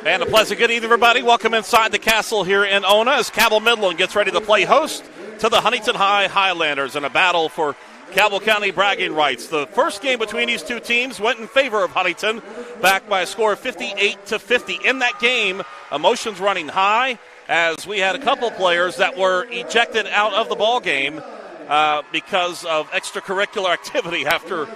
And a pleasant good evening, everybody. Welcome inside the castle here in Ona as Cabell Midland gets ready to play host to the Huntington Highlanders in a battle for Cabell County bragging rights. The first game between these two teams went in favor of Huntington, back by a score of 58-50. In that game, emotions running high as we had a couple players that were ejected out of the ball game because of extracurricular activity after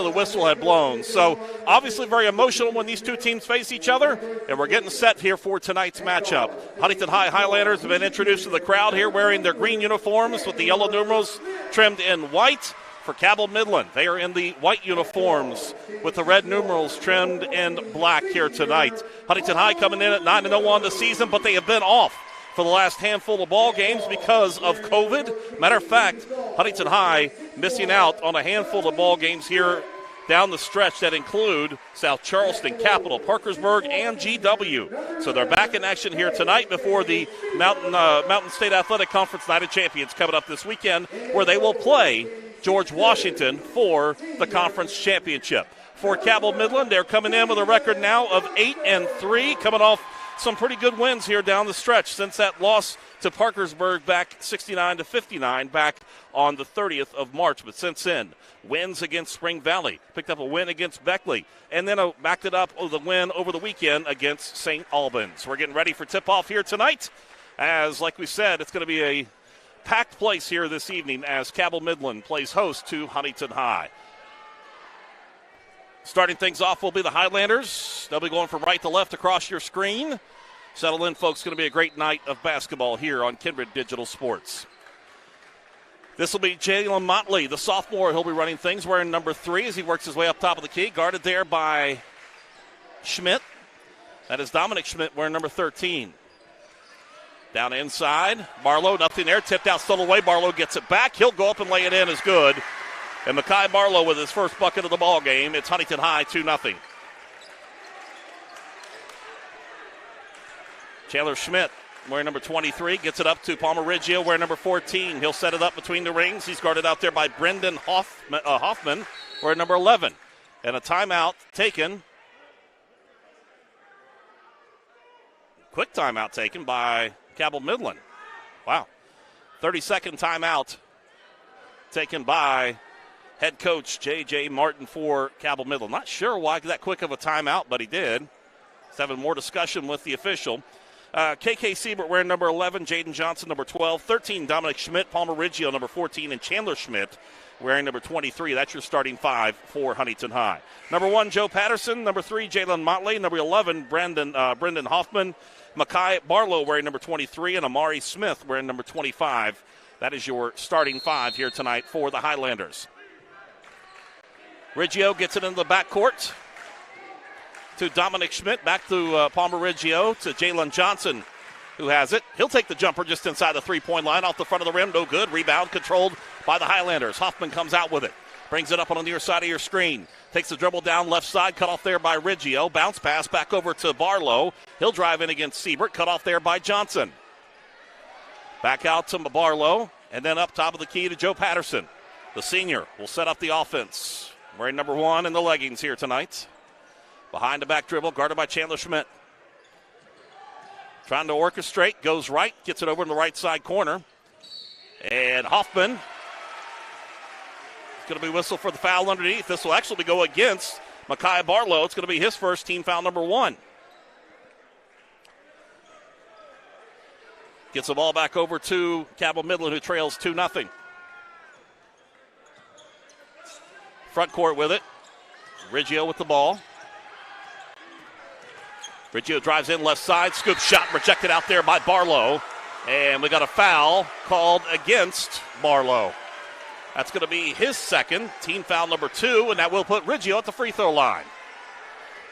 the whistle had blown. So obviously very emotional when these two teams face each other, and we're getting set here for tonight's matchup. Huntington Highlanders have been introduced to the crowd here wearing their green uniforms with the yellow numerals trimmed in white. For Cabell Midland, they are in the white uniforms with the red numerals trimmed in black here tonight. Huntington High coming in at 9-0 on the season, but they have been off for the last handful of ball games because of COVID. Matter of fact, Huntington High missing out on a handful of ball games here down the stretch that include South Charleston, Capital, Parkersburg, and GW. So they're back in action here tonight before the Mountain State Athletic Conference Night of Champions coming up this weekend, where they will play George Washington for the conference championship. For Cabell Midland, they're coming in with a record now of 8-3, coming off some pretty good wins here down the stretch since that loss to Parkersburg back 69-59 back on the 30th of March. But since then, wins against Spring Valley, picked up a win against Beckley, and then backed it up with a win over the weekend against St. Albans. We're getting ready for tip-off here tonight as, like we said, it's going to be a packed place here this evening as Cabell Midland plays host to Huntington High. Starting things off will be the Highlanders. They'll be going from right to left across your screen. Settle in, folks. It's going to be a great night of basketball here on Kindred Digital Sports. This will be Jalen Motley, the sophomore. He'll be running things wearing number 3 as he works his way up top of the key. Guarded there by Schmidt. That is Dominic Schmidt wearing number 13. Down inside. Barlow, nothing there. Tipped out, stolen away. Barlow gets it back. He'll go up and lay it in. Is good. And Makai Barlow with his first bucket of the ball game. It's Huntington High 2-0. Chandler Schmidt, wearing number 23, gets it up to Palmer Riggio, wearing number 14. He'll set it up between the rings. He's guarded out there by Brendan Hoffman, wearing number 11. And a timeout taken. Quick timeout taken by Cabell Midland. Wow. 30-second timeout taken by head coach J.J. Martin for Cabell Midland. Not sure why that quick of a timeout, but he did. He's having more discussion with the official. K.K. Siebert wearing number 11, Jaden Johnson number 12, 13 Dominic Schmidt, Palmer Riggio number 14, and Chandler Schmidt wearing number 23. That's your starting five for Huntington High. Number 1, Joe Patterson. Number 3, Jalen Motley. Number 11, Brendan Hoffman. Makai Barlow wearing number 23, and Amari Smith wearing number 25. That is your starting five here tonight for the Highlanders. Riggio gets it into the backcourt to Dominic Schmidt, back to Palmer Riggio, to Jalen Johnson, who has it. He'll take the jumper just inside the three-point line, off the front of the rim, no good. Rebound controlled by the Highlanders. Hoffman comes out with it, brings it up on the near side of your screen, takes the dribble down left side, cut off there by Riggio, bounce pass back over to Barlow. He'll drive in against Siebert, cut off there by Johnson. Back out to Barlow, and then up top of the key to Joe Patterson. The senior will set up the offense, wearing number 1 in the leggings here tonight. Behind the back dribble, guarded by Chandler Schmidt. Trying to orchestrate, goes right, gets it over in the right side corner. And Hoffman is going to be whistled for the foul underneath. This will actually go against Makai Barlow. It's going to be his first team foul, number 1. Gets the ball back over to Cabell Midland, who trails 2-0. Front court with it. Riggio with the ball. Riggio drives in left side, scoop shot rejected out there by Barlow. And we got a foul called against Barlow. That's going to be his second, team foul number 2, and that will put Riggio at the free throw line.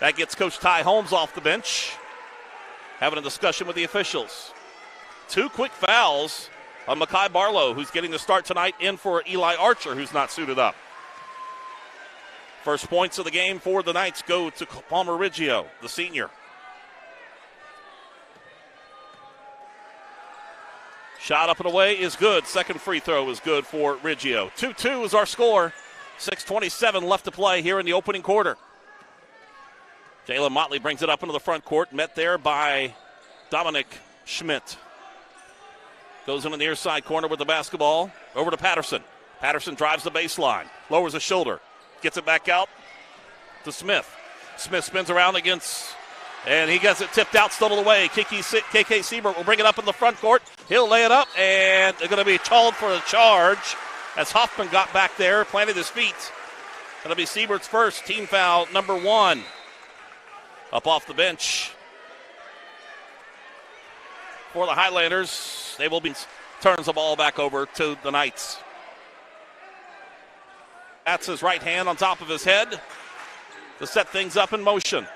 That gets Coach Ty Holmes off the bench, having a discussion with the officials. 2 quick fouls on Makai Barlow, who's getting the start tonight, in for Eli Archer, who's not suited up. First points of the game for the Knights go to Palmer Riggio, the senior. Shot up and away is good. Second free throw is good for Riggio. 2-2 is our score. 6:27 left to play here in the opening quarter. Jalen Motley brings it up into the front court, met there by Dominic Schmidt. Goes in the near side corner with the basketball. Over to Patterson. Patterson drives the baseline, lowers the shoulder, gets it back out to Smith. Smith spins around against, and he gets it tipped out, stolen away. KK Siebert will bring it up in the front court. He'll lay it up, and they're going to be called for a charge as Hoffman got back there, planted his feet. That'll be Siebert's first, team foul number 1. Up off the bench for the Highlanders. They will be turns the ball back over to the Knights. That's his right hand on top of his head to set things up in motion.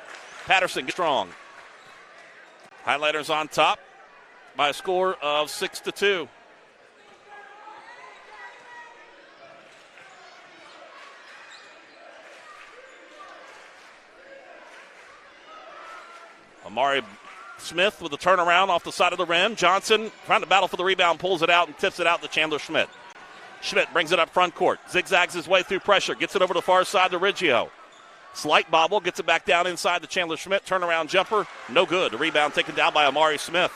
Patterson gets strong. Highlanders on top by a score of 6-2. Amari Smith with a turnaround off the side of the rim. Johnson trying to battle for the rebound, pulls it out and tips it out to Chandler Schmidt. Schmidt brings it up front court, zigzags his way through pressure, gets it over the far side to Riggio. Slight bobble, gets it back down inside to Chandler Schmidt. Turnaround jumper, no good. The rebound taken down by Amari Smith.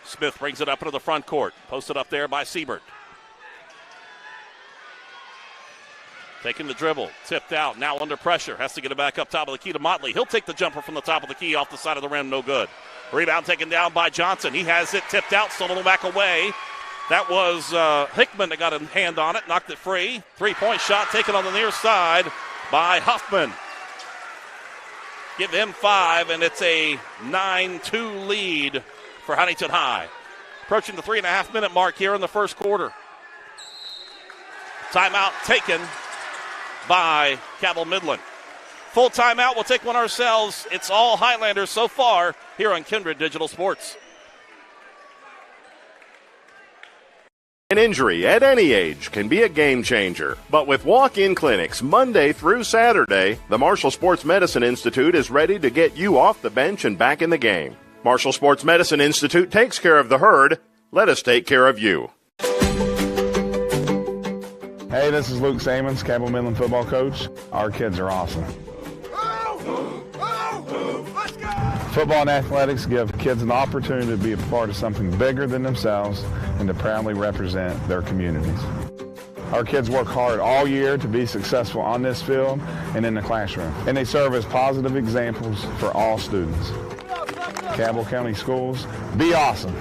Smith brings it up into the front court. Posted up there by Siebert. Taking the dribble, tipped out, now under pressure. Has to get it back up top of the key to Motley. He'll take the jumper from the top of the key off the side of the rim, no good. Rebound taken down by Johnson. He has it tipped out, stolen back away. That was Hickman that got a hand on it, knocked it free. 3-point shot taken on the near side by Hoffman. Give him 5, and it's a 9-2 lead for Huntington High. Approaching the 3.5-minute mark here in the first quarter. Timeout taken by Cabell Midland. Full timeout, we'll take one ourselves. It's all Highlanders so far here on Kindred Digital Sports. An injury at any age can be a game changer, but with walk-in clinics Monday through Saturday, the Marshall Sports Medicine Institute is ready to get you off the bench and back in the game. Marshall Sports Medicine Institute takes care of the herd. Let us take care of you. Hey, this is Luke Sammons, Cabell Midland football coach. Our kids are awesome. Football and athletics give kids an opportunity to be a part of something bigger than themselves and to proudly represent their communities. Our kids work hard all year to be successful on this field and in the classroom, and they serve as positive examples for all students. Cabell County Schools, be awesome.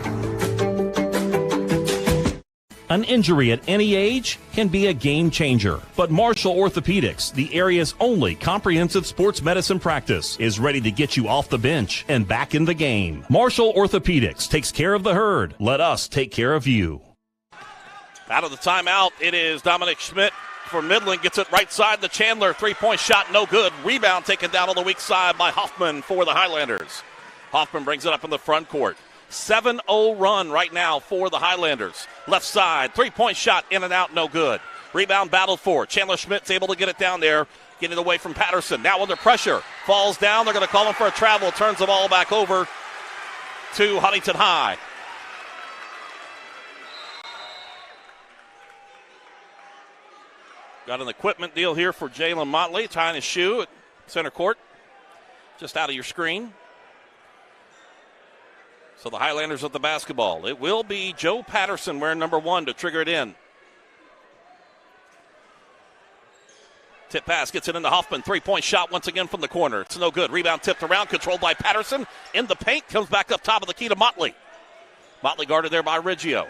An injury at any age can be a game changer, but Marshall Orthopedics, the area's only comprehensive sports medicine practice, is ready to get you off the bench and back in the game. Marshall Orthopedics takes care of the herd. Let us take care of you. Out of the timeout, it is Dominic Schmidt for Midland. Gets it right side to Chandler. Three-point shot, no good. Rebound taken down on the weak side by Hoffman for the Highlanders. Hoffman brings it up in the front court. 7-0 run right now for the Highlanders. Left side, three-point shot, in and out, no good. Rebound battled for. Chandler Schmidt's able to get it down there, getting away from Patterson. Now under pressure, falls down. They're going to call him for a travel. Turns the ball back over to Huntington High. Got an equipment deal here for Jalen Motley, tying his shoe at center court, just out of your screen. So the Highlanders with the basketball. It will be Joe Patterson wearing number 1 to trigger it in. Tip pass gets it into Hoffman. Three-point shot once again from the corner. It's no good. Rebound tipped around, controlled by Patterson. In the paint, comes back up top of the key to Motley. Motley guarded there by Riggio.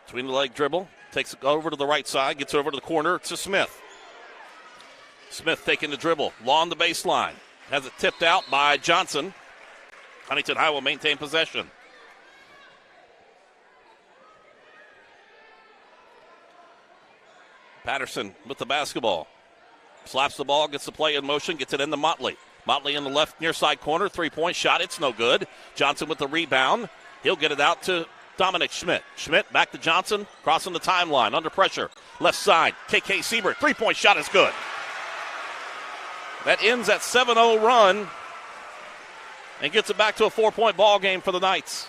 Between the leg dribble. Takes it over to the right side. Gets over to the corner to Smith. Smith taking the dribble. Along the baseline. Has it tipped out by Johnson. Huntington High will maintain possession. Patterson with the basketball. Slaps the ball, gets the play in motion, gets it into Motley. Motley in the left near side corner, three-point shot, it's no good. Johnson with the rebound. He'll get it out to Dominic Schmidt. Schmidt back to Johnson, crossing the timeline, under pressure. Left side, KK Siebert, three-point shot is good. That ends that 7-0 run and gets it back to a 4-point ball game for the Knights.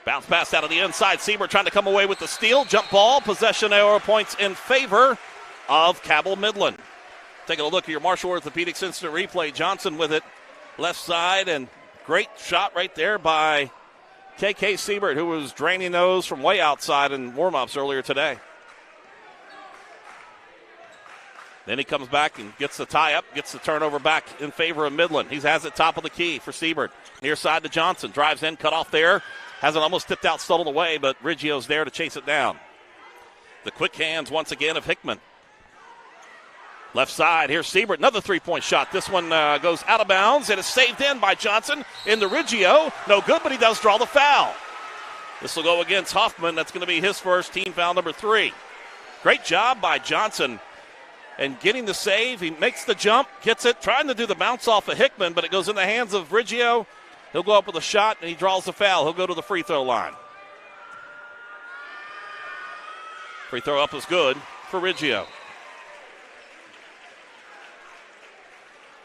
Bounce pass out of the inside. Siebert trying to come away with the steal. Jump ball. Possession arrow points in favor of Cabell Midland. Taking a look at your Marshall Orthopedics instant replay. Johnson with it. Left side, and great shot right there by KK Siebert, who was draining those from way outside in warm-ups earlier today. Then he comes back and gets the tie-up, gets the turnover back in favor of Midland. He has it top of the key for Siebert. Near side to Johnson. Drives in, cut off there. Has it almost tipped out, stolen away, but Riggio's there to chase it down. The quick hands once again of Hickman. Left side, here's Siebert. Another three-point shot. This one goes out of bounds, and is saved in by Johnson into Riggio. No good, but he does draw the foul. This will go against Hoffman. That's going to be his first, team foul number 3. Great job by Johnson. And getting the save, he makes the jump, gets it, trying to do the bounce off of Hickman, but it goes in the hands of Riggio. He'll go up with a shot, and he draws the foul. He'll go to the free throw line. Free throw up is good for Riggio.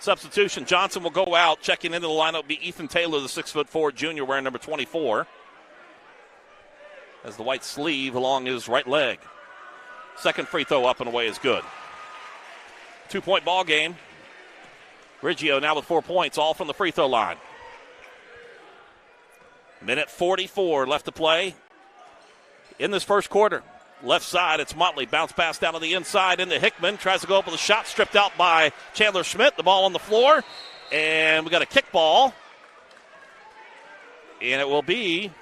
Substitution, Johnson will go out. Checking into the lineup will be Ethan Taylor, the 6'4" junior, wearing number 24. Has the white sleeve along his right leg. Second free throw up and away is good. 2-point ball game. Riggio now with 4 points, all from the free throw line. Minute 44 left to play in this first quarter. Left side, it's Motley. Bounce pass down to the inside into Hickman. Tries to go up with a shot, stripped out by Chandler Schmidt. The ball on the floor. And we got a kick ball. And it will be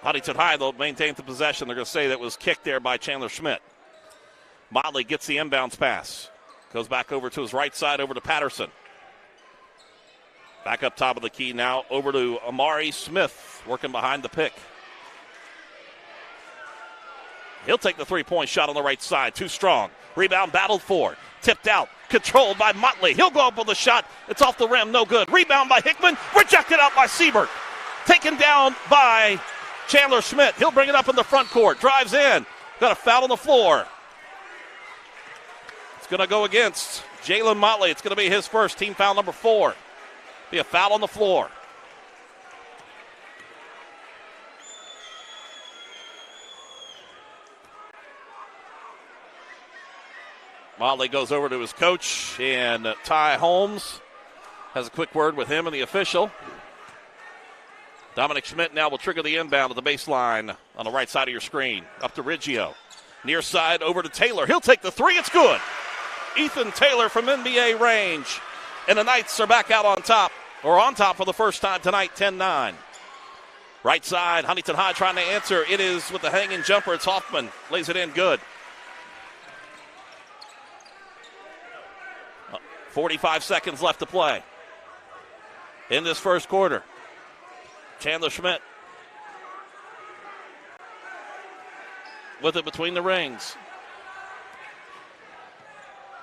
Huntington High. They'll maintain the possession. They're going to say that was kicked there by Chandler Schmidt. Motley gets the inbounds pass. Goes back over to his right side, over to Patterson. Back up top of the key now, over to Amari Smith, working behind the pick. He'll take the three-point shot on the right side. Too strong. Rebound battled for. Tipped out. controlled by Motley. He'll go up with a shot. It's off the rim, no good. Rebound by Hickman, rejected out by Siebert. Taken down by Chandler Schmidt. He'll bring it up in the front court. Drives in. Got a foul on the floor. It's going to go against Jalen Motley. It's going to be his first, team foul number 4. Be a foul on the floor. Motley goes over to his coach, and Ty Holmes has a quick word with him and the official. Dominic Schmidt now will trigger the inbound to the baseline on the right side of your screen. Up to Riggio. Near side over to Taylor. He'll take the three. It's good. Ethan Taylor from NBA range. And the Knights are back out on top for the first time tonight, 10-9. Right side, Huntington High trying to answer. It is with the hanging jumper. It's Hoffman. Lays it in good. 45 seconds left to play in this first quarter. Chandler Schmidt with it between the rings.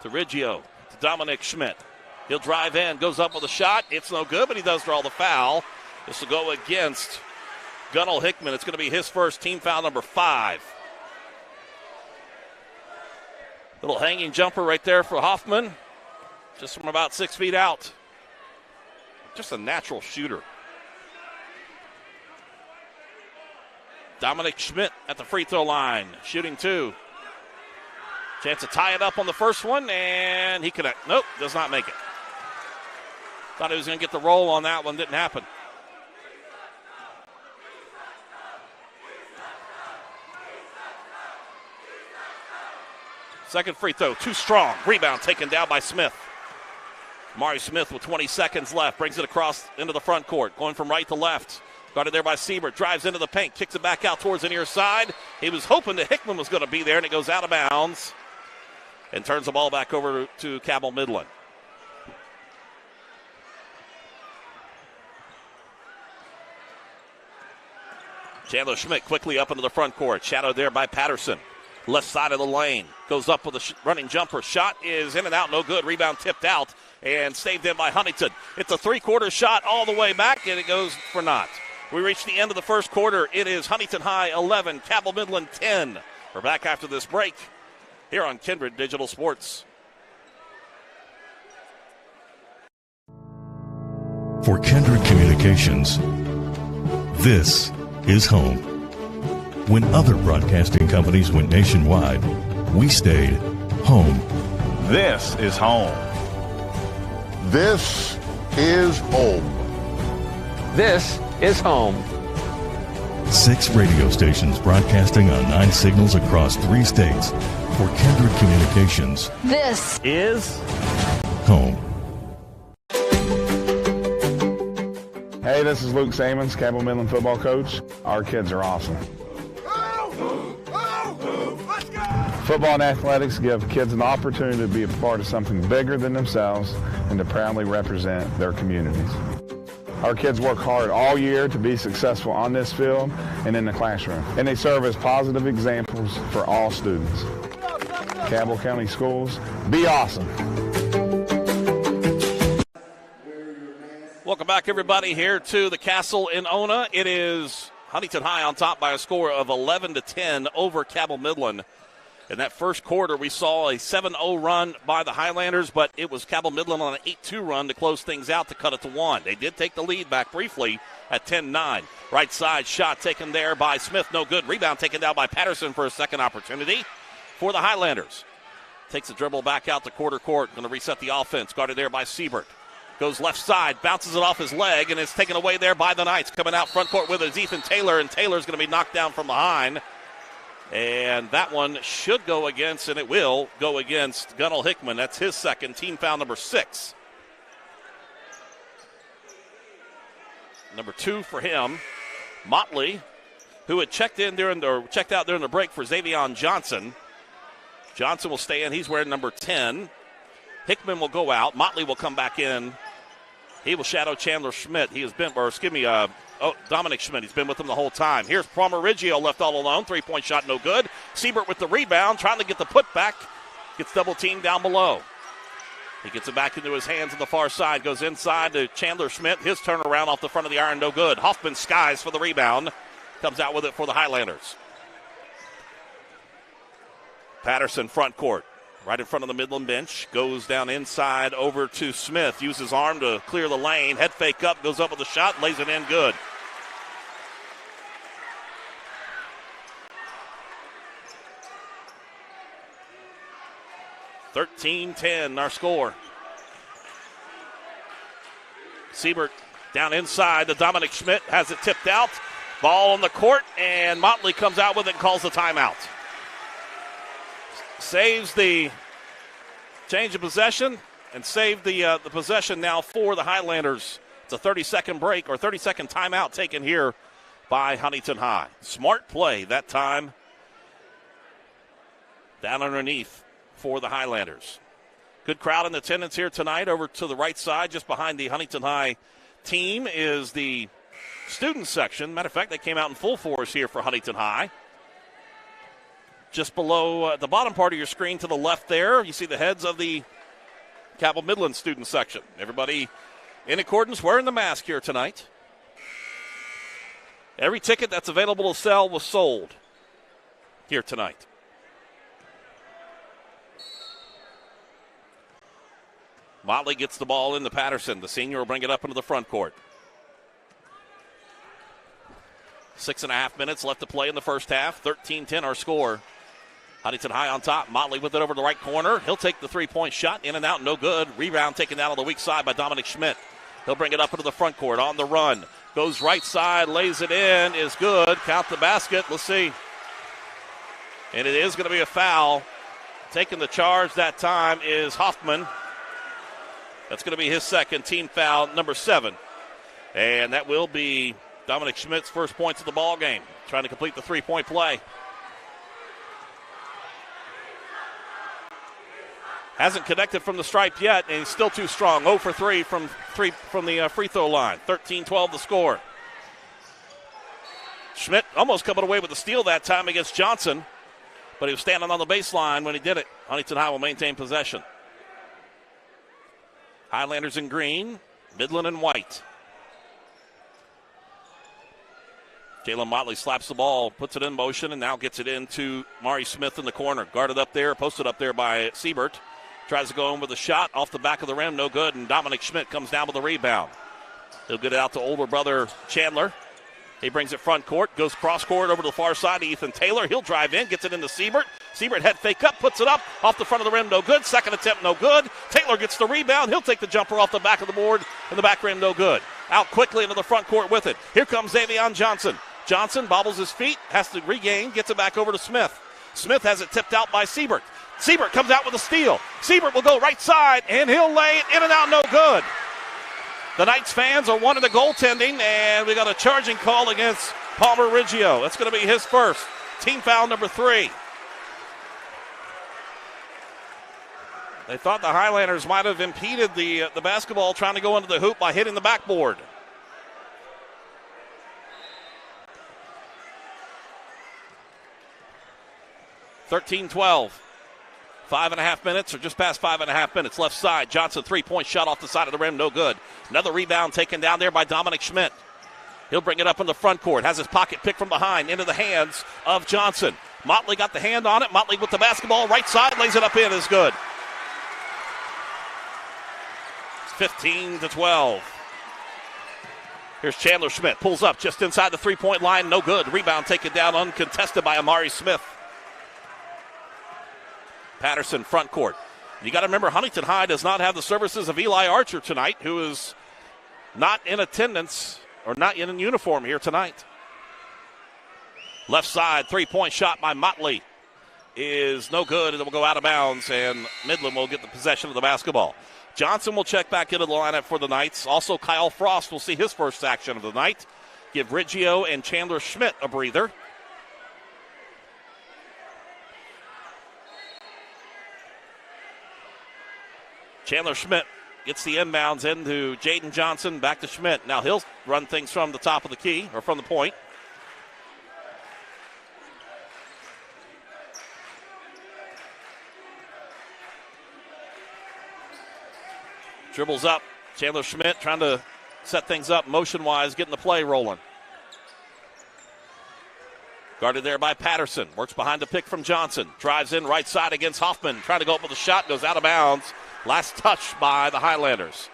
To Riggio, to Dominic Schmidt. He'll drive in, goes up with a shot. It's no good, but he does draw the foul. This will go against Gunnell Hickman. It's going to be his first, team foul number 5. Little hanging jumper right there for Hoffman. Just from about 6 feet out. Just a natural shooter. Dominic Schmidt at the free throw line, shooting 2. Chance to tie it up on the first one, and he connect. Nope, does not make it. Thought he was going to get the roll on that one, didn't happen. Second free throw, too strong. Rebound taken down by Smith. Mari Smith with 20 seconds left, brings it across into the front court, going from right to left. Guarded there by Siebert, drives into the paint, kicks it back out towards the near side. He was hoping that Hickman was going to be there, and it goes out of bounds and turns the ball back over to Cabell Midland. Chandler Schmidt quickly up into the front court, shadowed there by Patterson. Left side of the lane, goes up with a running jumper. Shot is in and out, no good. Rebound tipped out and saved in by Huntington. It's a three-quarter shot all the way back, and it goes for naught. We reach the end of the first quarter. It is Huntington High 11, Cabell Midland 10. We're back after this break here on Kindred Digital Sports. For Kindred Communications, this is home. When other broadcasting companies went nationwide, we stayed home. This is home. This is home. This is home. 6 radio stations broadcasting on 9 signals across 3 states. For Kindred Communications, this is home. Hey, this is Luke Samons, Cabell Midland football coach. Our kids are awesome. Football and athletics give kids an opportunity to be a part of something bigger than themselves and to proudly represent their communities. Our kids work hard all year to be successful on this field and in the classroom, and they serve as positive examples for all students. Cabell County Schools, be awesome. Welcome back, everybody, here to the Castle in Ona. It is Huntington High on top by a score of 11-10 over Cabell Midland. In that first quarter, we saw a 7-0 run by the Highlanders, but it was Cabell Midland on an 8-2 run to close things out to cut it to 1. They did take the lead back briefly at 10-9. Right side shot taken there by Smith, no good. Rebound taken down by Patterson for a second opportunity for the Highlanders. Takes the dribble back out to quarter court, going to reset the offense. Guarded there by Siebert. Goes left side, bounces it off his leg, and it's taken away there by the Knights. Coming out front court with it is Ethan Taylor, and Taylor's going to be knocked down from behind. And that one should go against, and it will go against Gunnell Hickman. That's his second, team foul number 6. Number 2 for him. Motley, who had checked out during the break for Xavion Johnson. Johnson will stay in. He's wearing number 10. Hickman will go out. Motley will come back in. He will shadow Chandler Schmidt. He has been, Dominic Schmidt. He's been with him the whole time. Here's Palmer Riggio left all alone. 3-point shot, no good. Siebert with the rebound, trying to get the putback. Gets double teamed down below. He gets it back into his hands on the far side, goes inside to Chandler Schmidt. His turnaround off the front of the iron, no good. Hoffman skies for the rebound. Comes out with it for the Highlanders. Patterson front court, right in front of the Midland bench. Goes down inside over to Smith. Uses his arm to clear the lane. Head fake up, goes up with a shot, lays it in good. (13-10) our score. Siebert down inside to Dominic Schmidt. Has it tipped out. Ball on the court, and Motley comes out with it and calls the timeout. Saves the change of possession and saved the possession now for the Highlanders. It's a 30-second break or 30-second timeout taken here by Huntington High. Smart play that time down underneath for the Highlanders. Good crowd in attendance here tonight. Over to the right side, just behind the Huntington High team, is the student section. Matter of fact, they came out in full force here for Huntington High. Just below the bottom part of your screen to the left there, you see the heads of the Cabell Midland student section. Everybody in accordance wearing the mask here tonight. Every ticket that's available to sell was sold here tonight. Motley gets the ball into Patterson. The senior will bring it up into the front court. 6.5 minutes left to play in the first half. 13-10 our score. Huntington High on top. Motley with it over the right corner. He'll take the three-point shot. In and out, no good. Rebound taken down on the weak side by Dominic Schmidt. He'll bring it up into the front court on the run. Goes right side, lays it in, is good. Count the basket. Let's see. And it is going to be a foul. Taking the charge that time is Hoffman. That's going to be his second, team foul number 7. And that will be Dominic Schmidt's first points of the ball game. Trying to complete the three-point play. Hasn't connected from the stripe yet, and he's still too strong. 0 for 3 from the free throw line. 13-12 the score. Schmidt almost coming away with the steal that time against Johnson, but he was standing on the baseline when he did it. Huntington High will maintain possession. Highlanders in green, Midland in white. Jalen Motley slaps the ball, puts it in motion, and now gets it into Mari Smith in the corner. Guarded up there, posted up there by Siebert. Tries to go in with a shot off the back of the rim, no good, and Dominic Schmidt comes down with the rebound. He'll get it out to older brother Chandler. He brings it front court, goes cross court over to the far side to Ethan Taylor. He'll drive in, gets it into Siebert. Siebert head fake up, puts it up off the front of the rim, no good. Second attempt, no good. Taylor gets the rebound. He'll take the jumper off the back of the board, and the back rim, no good. Out quickly into the front court with it. Here comes Xavion Johnson. Johnson bobbles his feet, has to regain, gets it back over to Smith. Smith has it tipped out by Siebert. Siebert comes out with a steal. Siebert will go right side, and he'll lay it in and out, no good. The Knights fans are wanting the goaltending, and we got a charging call against Palmer Riggio. That's going to be his first. Team foul number 3. They thought the Highlanders might have impeded the basketball trying to go into the hoop by hitting the backboard. (13-12). 5.5 minutes, or just past 5.5 minutes. Left side, Johnson, three-point shot off the side of the rim, no good. Another rebound taken down there by Dominic Schmidt. He'll bring it up in the front court, has his pocket picked from behind into the hands of Johnson. Motley got the hand on it. Motley with the basketball, right side, lays it up in, is good. 15-12. Here's Chandler Schmidt, pulls up just inside the three-point line, no good. Rebound taken down uncontested by Amari Smith. Patterson front court. You got to remember, Huntington High does not have the services of Eli Archer tonight, who is not in attendance or not in uniform here tonight. Left side, three-point shot by Motley is no good, and it will go out of bounds, and Midland will get the possession of the basketball. Johnson will check back into the lineup for the Knights. Also, Kyle Frost will see his first action of the night. Give Riggio and Chandler Schmidt a breather. Chandler Schmidt gets the inbounds into Jaden Johnson, back to Schmidt. Now he'll run things from the top of the key, or from the point. Dribbles up. Chandler Schmidt trying to set things up motion-wise, getting the play rolling. Guarded there by Patterson. Works behind the pick from Johnson. Drives in right side against Hoffman. Trying to go up with a shot. Goes out of bounds. Last touch by the Highlanders.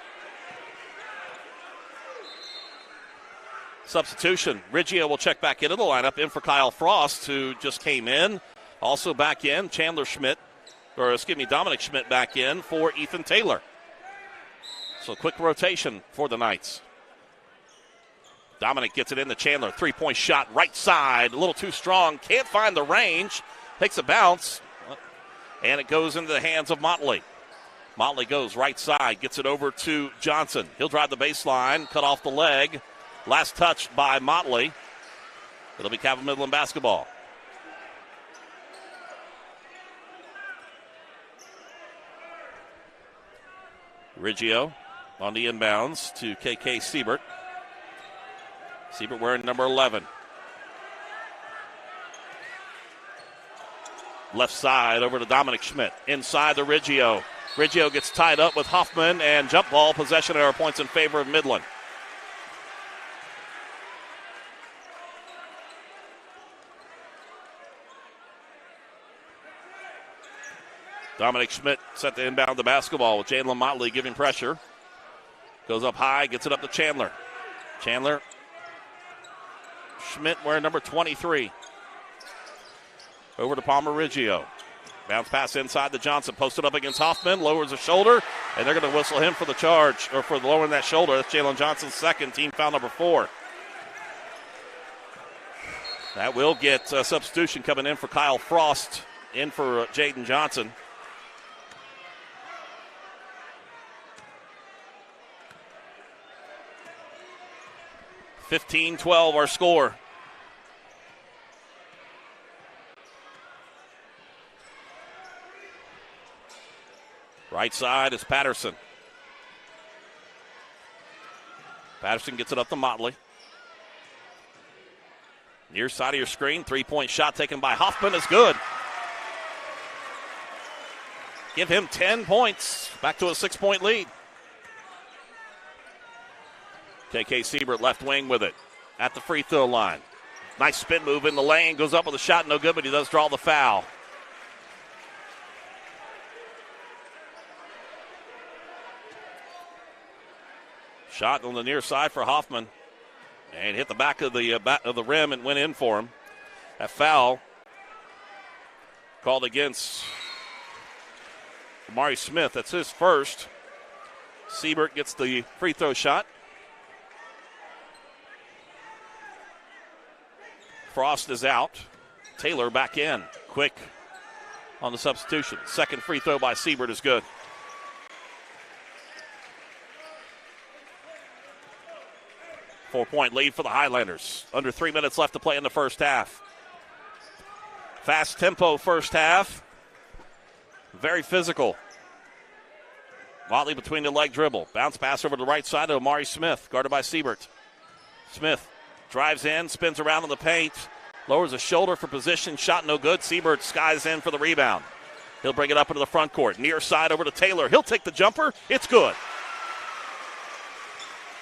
Substitution. Riggio will check back into the lineup. In for Kyle Frost, who just came in. Also back in, Dominic Schmidt back in for Ethan Taylor. So quick rotation for the Knights. Dominic gets it into Chandler. Three-point shot, right side. A little too strong. Can't find the range. Takes a bounce. And it goes into the hands of Motley. Motley goes right side. Gets it over to Johnson. He'll drive the baseline. Cut off the leg. Last touch by Motley. It'll be Cabell Midland basketball. Riggio on the inbounds to KK Siebert. Siebert wearing number 11. Left side over to Dominic Schmidt. Inside to Riggio. Riggio gets tied up with Hoffman, and jump ball possession error points in favor of Midland. Dominic Schmidt set to inbound the basketball with Jalen Motley giving pressure. Goes up high, gets it up to Chandler. Chandler. Schmidt wearing number 23. Over to Palmer Riggio. Bounce pass inside to Johnson. Posted up against Hoffman. Lowers the shoulder. And they're going to whistle him for the charge, or for lowering that shoulder. That's Jalen Johnson's second, team foul number 4. That will get a substitution coming in for Kyle Frost. In for Jaden Johnson. (15-12) our score. Right side is Patterson. Patterson gets it up to Motley. Near side of your screen, three-point shot taken by Hoffman is good. Give him 10 points. Back to a 6-point lead. KK Siebert left wing with it at the free throw line. Nice spin move in the lane. Goes up with a shot, no good, but he does draw the foul. Shot on the near side for Hoffman. And hit the back of the rim and went in for him. That foul called against Amari Smith. That's his first. Siebert gets the free throw shot. Frost is out. Taylor back in. Quick on the substitution. Second free throw by Siebert is good. Four-point lead for the Highlanders. Under 3 minutes left to play in the first half. Fast tempo first half. Very physical. Motley between the leg dribble. Bounce pass over to the right side to Amari Smith, guarded by Siebert. Smith drives in, spins around in the paint, lowers a shoulder for position, shot no good. Siebert skies in for the rebound. He'll bring it up into the front court. Near side over to Taylor. He'll take the jumper. It's good.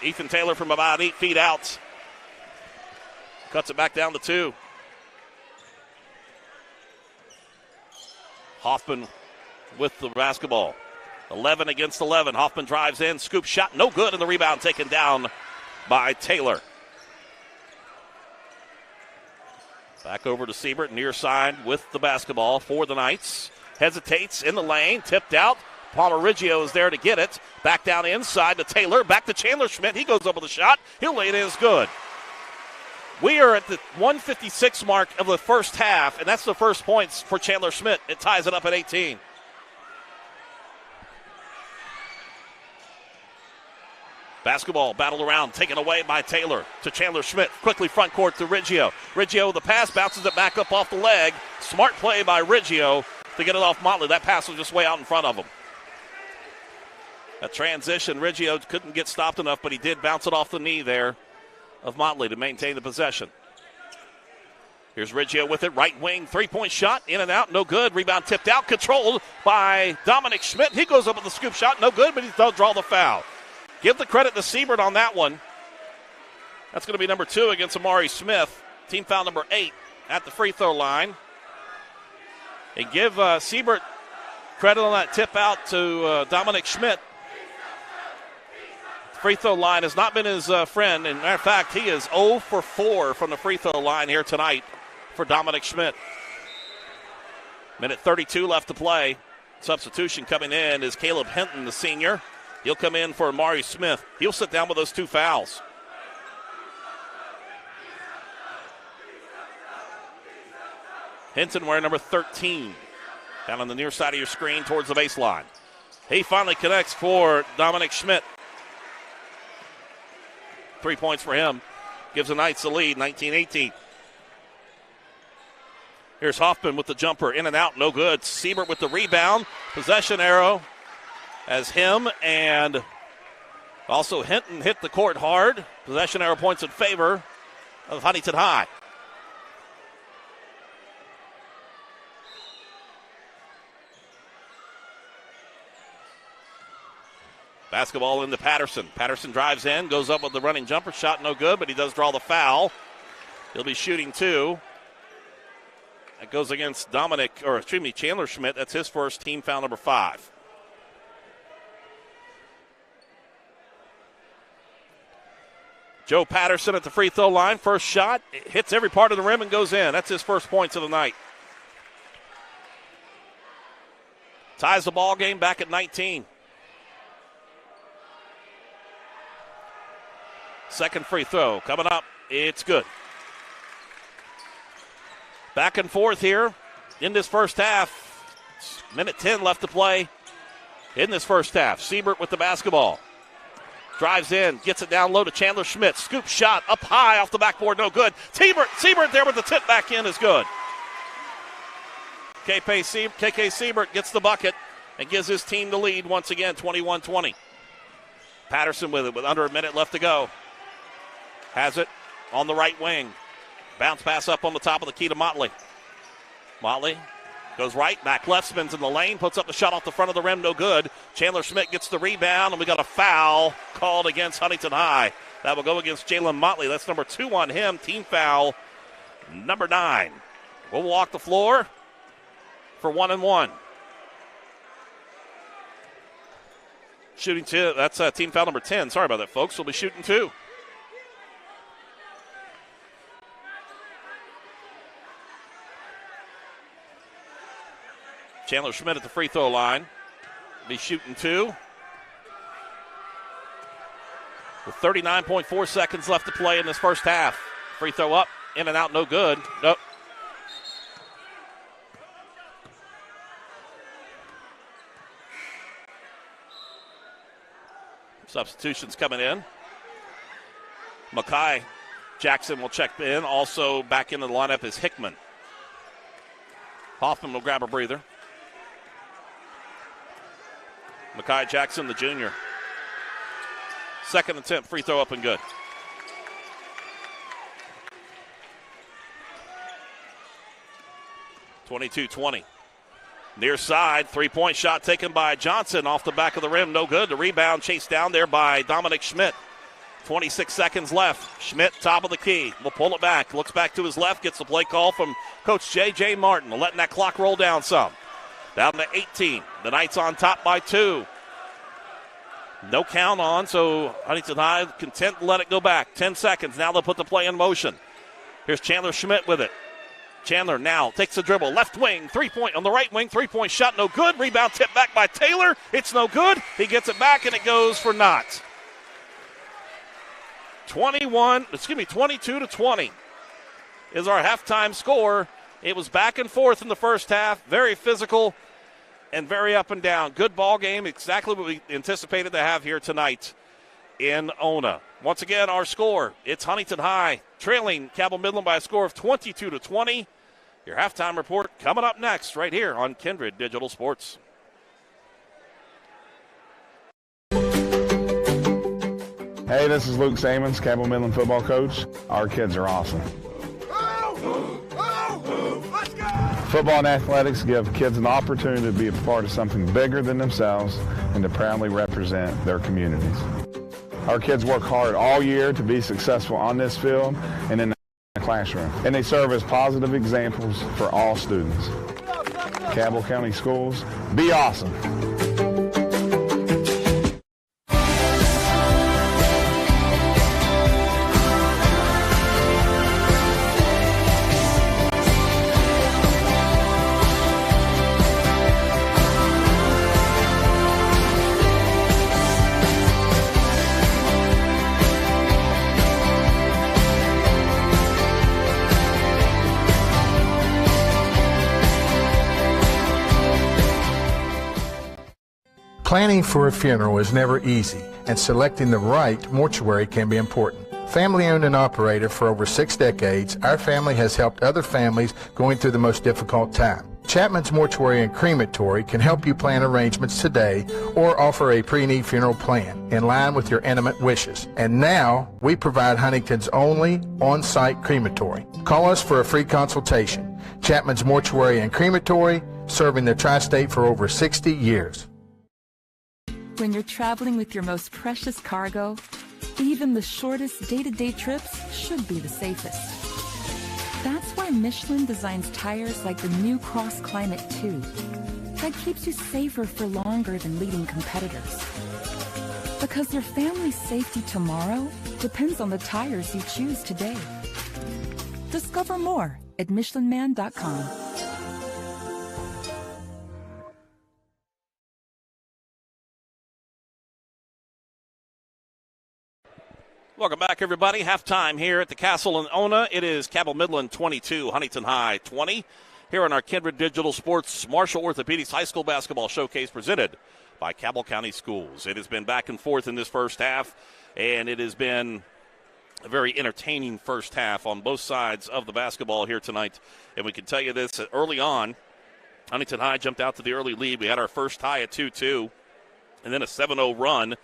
Ethan Taylor from about 8 feet out. Cuts it back down to 2. Hoffman with the basketball. 11 against 11. Hoffman drives in, scoop shot, no good, and the rebound taken down by Taylor. Back over to Siebert, near side with the basketball for the Knights. Hesitates in the lane, tipped out. Palmer Riggio is there to get it. Back down inside to Taylor, back to Chandler Schmidt. He goes up with a shot. He'll lay it in, is good. We are at the 1:56 mark of the first half, and that's the first points for Chandler Schmidt. It ties it up at 18. Basketball battled around, taken away by Taylor to Chandler Schmidt. Quickly front court to Riggio. Riggio with the pass, bounces it back up off the leg. Smart play by Riggio to get it off Motley. That pass was just way out in front of him. A transition, Riggio couldn't get stopped enough, but he did bounce it off the knee there of Motley to maintain the possession. Here's Riggio with it, right wing, three-point shot, in and out, no good. Rebound tipped out, controlled by Dominic Schmidt. He goes up with the scoop shot, no good, but he does draw the foul. Give the credit to Siebert on that one. That's going to be number 2 against Amari Smith. Team foul number 8 at the free throw line. And give Siebert credit on that tip out to Dominic Schmidt. Free throw line has not been his friend. And matter of fact, he is 0 for 4 from the free throw line here tonight for Dominic Schmidt. Minute 32 left to play. Substitution coming in is Caleb Hinton, the senior. He'll come in for Amari Smith. He'll sit down with those 2 fouls. Hinton wearing number 13. Down on the near side of your screen towards the baseline. He finally connects for Dominic Schmidt. 3 points for him. Gives the Knights the lead, 19-18. Here's Hoffman with the jumper, in and out, no good. Siebert with the rebound. Possession arrow as him and also Hinton hit the court hard. Possession arrow points in favor of Huntington High. Basketball into Patterson. Patterson drives in, goes up with the running jumper shot, no good, but he does draw the foul. He'll be shooting 2. That goes against Chandler Schmidt. That's his first, team foul number 5. Joe Patterson at the free throw line. First shot, it hits every part of the rim and goes in. That's his first points of the night. Ties the ball game back at 19. Second free throw coming up. It's good. Back and forth here in this first half. Minute 10 left to play in this first half. Siebert with the basketball. Drives in, gets it down low to Chandler Schmidt. Scoop shot up high off the backboard, no good. Siebert there with the tip back in is good. KK Siebert gets the bucket and gives his team the lead once again, 21-20. Patterson with it with under a minute left to go. Has it on the right wing. Bounce pass up on the top of the key to Motley. Motley goes right, back left, spins in the lane, puts up the shot off the front of the rim, no good. Chandler Schmidt gets the rebound, and we got a foul called against Huntington High. That will go against Jalen Motley. That's number 2 on him, team foul number 9. We'll walk the floor for 1-1. Shooting 2, that's team foul number 10. Sorry about that, folks. We'll be shooting 2. Chandler Schmidt at the free throw line. Be shooting 2. With 39.4 seconds left to play in this first half. Free throw up, in and out, no good. Nope. Substitutions coming in. Makai Jackson will check in. Also back into the lineup is Hickman. Hoffman will grab a breather. Makai Jackson, the junior. Second attempt, free throw up and good. (22-20). Near side, three-point shot taken by Johnson off the back of the rim, no good. The rebound chased down there by Dominic Schmidt. 26 seconds left. Schmidt, top of the key, will pull it back. Looks back to his left, gets the play call from Coach J.J. Martin, letting that clock roll down some. Down to 18. The Knights on top by 2. No count on, so Huntington High content to let it go back. 10 seconds. Now they'll put the play in motion. Here's Chandler Schmidt with it. Chandler now takes a dribble. Left wing, 3-point on the right wing. 3-point shot, no good. Rebound tipped back by Taylor. It's no good. He gets it back, and it goes for naught. 22-20 is our halftime score. It was back and forth in the first half. Very physical and very up and down. Good ball game, exactly what we anticipated to have here tonight in Ona. Once again, our score, it's Huntington High trailing Cabell Midland by a score of 22-20. Your halftime report coming up next right here on Kindred Digital Sports. Hey, this is Luke Samons, Cabell Midland football coach. Our kids are awesome. Football and athletics give kids an opportunity to be a part of something bigger than themselves and to proudly represent their communities. Our kids work hard all year to be successful on this field and in the classroom, and they serve as positive examples for all students. Cabell County Schools, be awesome. Planning for a funeral is never easy, and selecting the right mortuary can be important. Family-owned and operated for over 6 decades, our family has helped other families going through the most difficult time. Chapman's Mortuary and Crematory can help you plan arrangements today or offer a pre-need funeral plan in line with your intimate wishes. And now, we provide Huntington's only on-site crematory. Call us for a free consultation. Chapman's Mortuary and Crematory, serving the tri-state for over 60 years. When you're traveling with your most precious cargo, even the shortest day-to-day trips should be the safest. That's why Michelin designs tires like the new Cross Climate 2 that keeps you safer for longer than leading competitors. Because your family's safety tomorrow depends on the tires you choose today. Discover more at michelinman.com. Welcome back, everybody. Halftime here at the Castle in Ona. It is Cabell Midland 22, Huntington High 20. Here on our Kindred Digital Sports Marshall Orthopedics High School Basketball Showcase presented by Cabell County Schools. It has been back and forth in this first half, and it has been a very entertaining first half on both sides of the basketball here tonight. And we can tell you this, early on, Huntington High jumped out to the early lead. We had our first tie at 2-2, and then a 7-0 run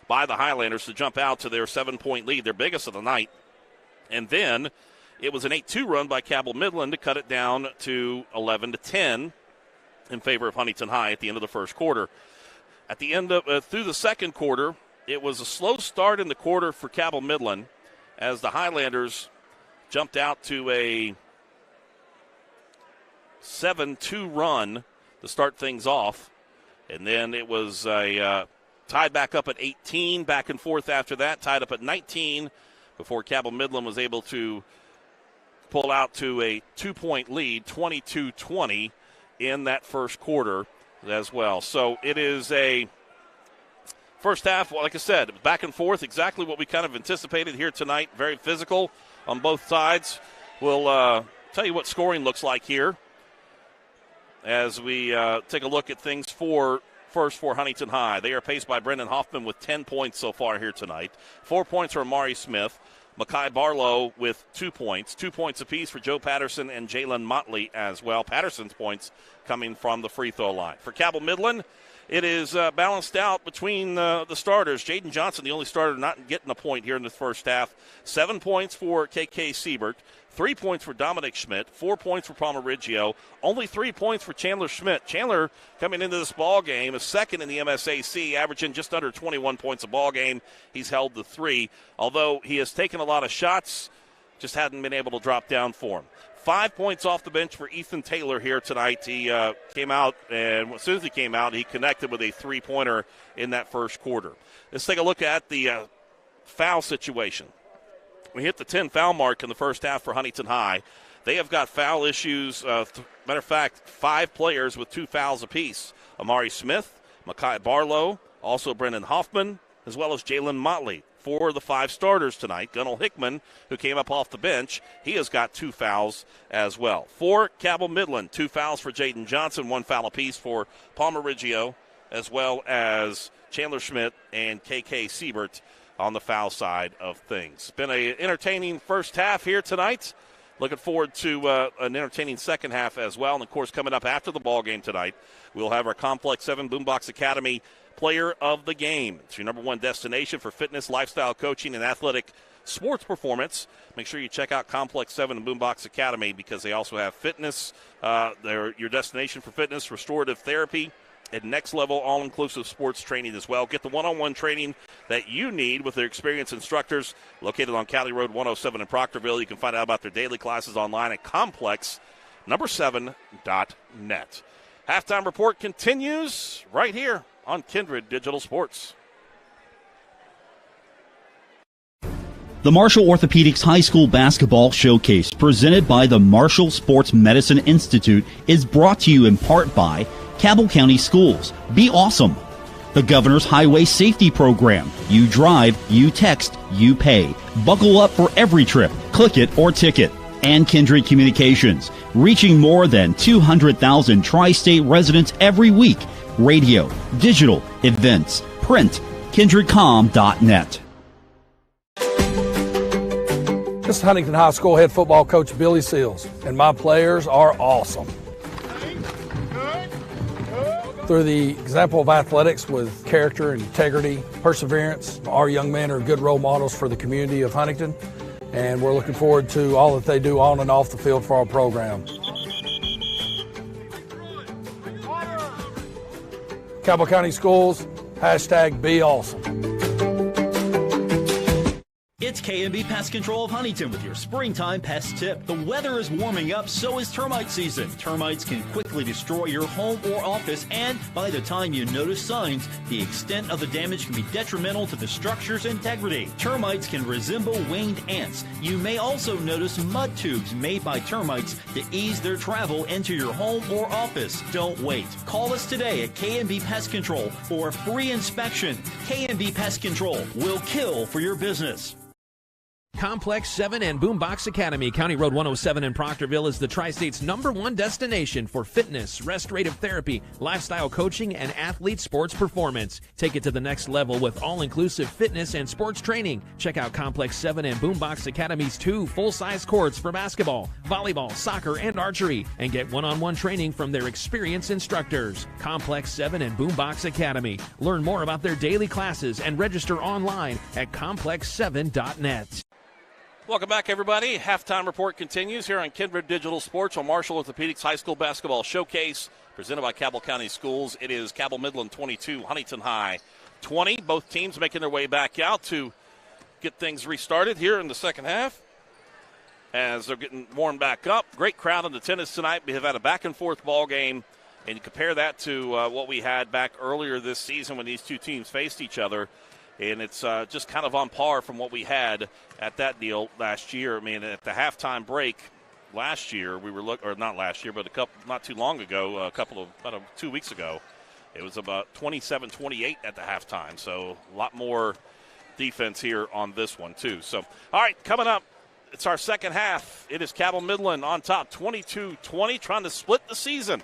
by the Highlanders to jump out to their 7-point lead, their biggest of the night. And then it was an 8-2 run by Cabell Midland to cut it down to 11-10 in favor of Huntington High at the end of the first quarter. At the end of through the second quarter, it was a slow start in the quarter for Cabell Midland as the Highlanders jumped out to a 7-2 run to start things off. And then it was a tied back up at 18, back and forth after that, tied up at 19 before Cabell Midland was able to pull out to a 2-point lead, 22-20 in that first quarter as well. So it is a first half, like I said, back and forth, exactly what we kind of anticipated here tonight, very physical on both sides. We'll tell you what scoring looks like here as we take a look at things for Huntington High. They are paced by Brendan Hoffman with 10 points so far here tonight. 4 points for Amari Smith. Makai Barlow with 2 points. 2 points apiece for Joe Patterson and Jalen Motley as well. Patterson's points coming from the free throw line. For Cabell Midland, it is balanced out between the starters. Jaden Johnson, the only starter not getting a point here in the first half. 7 points for KK Siebert. 3 points for Dominic Schmidt, 4 points for Palmeriggio, only 3 points for Chandler Schmidt. Chandler coming into this ball game is second in the MSAC, averaging just under 21 points a ball game. He's held the 3, although he has taken a lot of shots, just hadn't been able to drop down for him. 5 points off the bench for Ethan Taylor here tonight. He came out, and as soon as he came out, he connected with a 3-pointer in that first quarter. Let's take a look at the foul situation. We hit the 10 foul mark in the first half for Huntington High. They have got foul issues. Matter of fact, 5 players with 2 fouls apiece. Amari Smith, Makai Barlow, also Brendan Hoffman, as well as Jalen Motley. 4 of the 5 starters tonight. Gunnell Hickman, who came up off the bench, he has got 2 fouls as well. For Cabell Midland, 2 fouls for Jaden Johnson, 1 foul apiece for Palmeriggio, as well as Chandler Schmidt and KK Siebert on the foul side of things. Been an entertaining first half here tonight. Looking forward to an entertaining second half as well. And, of course, coming up after the ball game tonight, we'll have our Complex 7 Boombox Academy player of the game. It's your number one destination for fitness, lifestyle coaching, and athletic sports performance. Make sure you check out Complex 7 and Boombox Academy because they also have fitness. They're your destination for fitness, restorative therapy, and next-level all-inclusive sports training as well. Get the one-on-one training that you need with their experienced instructors located on County Road 107 in Proctorville. You can find out about their daily classes online at complex7.net. Halftime report continues right here on Kindred Digital Sports. The Marshall Orthopedics High School Basketball Showcase, presented by the Marshall Sports Medicine Institute, is brought to you in part by Cabell County Schools. Be awesome. The Governor's Highway Safety Program. You drive, you text, you pay. Buckle up for every trip. Click it or ticket. And Kindred Communications, reaching more than 200,000 tri-state residents every week. Radio, digital, events, print, kindredcom.net. This is Huntington High School head football coach Billy Seals, and my players are awesome. Through the example of athletics with character, integrity, perseverance, our young men are good role models for the community of Huntington, and we're looking forward to all that they do on and off the field for our program. Cabell County Schools, #be awesome. It's K&B Pest Control of Huntington with your springtime pest tip. The weather is warming up, so is termite season. Termites can quickly destroy your home or office, and by the time you notice signs, the extent of the damage can be detrimental to the structure's integrity. Termites can resemble winged ants. You may also notice mud tubes made by termites to ease their travel into your home or office. Don't wait. Call us today at K&B Pest Control for a free inspection. K&B Pest Control will kill for your business. Complex 7 and Boombox Academy, County Road 107 in Proctorville, is the Tri-State's #1 destination for fitness, restorative therapy, lifestyle coaching, and athlete sports performance. Take it to the next level with all-inclusive fitness and sports training. Check out Complex 7 and Boombox Academy's 2 full-size courts for basketball, volleyball, soccer, and archery, and get one-on-one training from their experienced instructors. Complex 7 and Boombox Academy. Learn more about their daily classes and register online at complex7.net. Welcome back, everybody. Halftime report continues here on Kindred Digital Sports on Marshall Orthopedics High School Basketball Showcase, presented by Cabell County Schools. It is Cabell Midland 22, Huntington High 20. Both teams making their way back out to get things restarted here in the second half as they're getting warmed back up. Great crowd in attendance tonight. We have had a back-and-forth ball game, and you compare that to what we had back earlier this season when these two teams faced each other. And it's just kind of on par from what we had at that deal last year. I mean, at the halftime break last year, we were or not last year, but not too long ago, about 2 weeks ago, it was about 27-28 at the halftime. So a lot more defense here on this one too. So, all right, coming up, it's our second half. It is Cabell Midland on top, 22-20, trying to split the season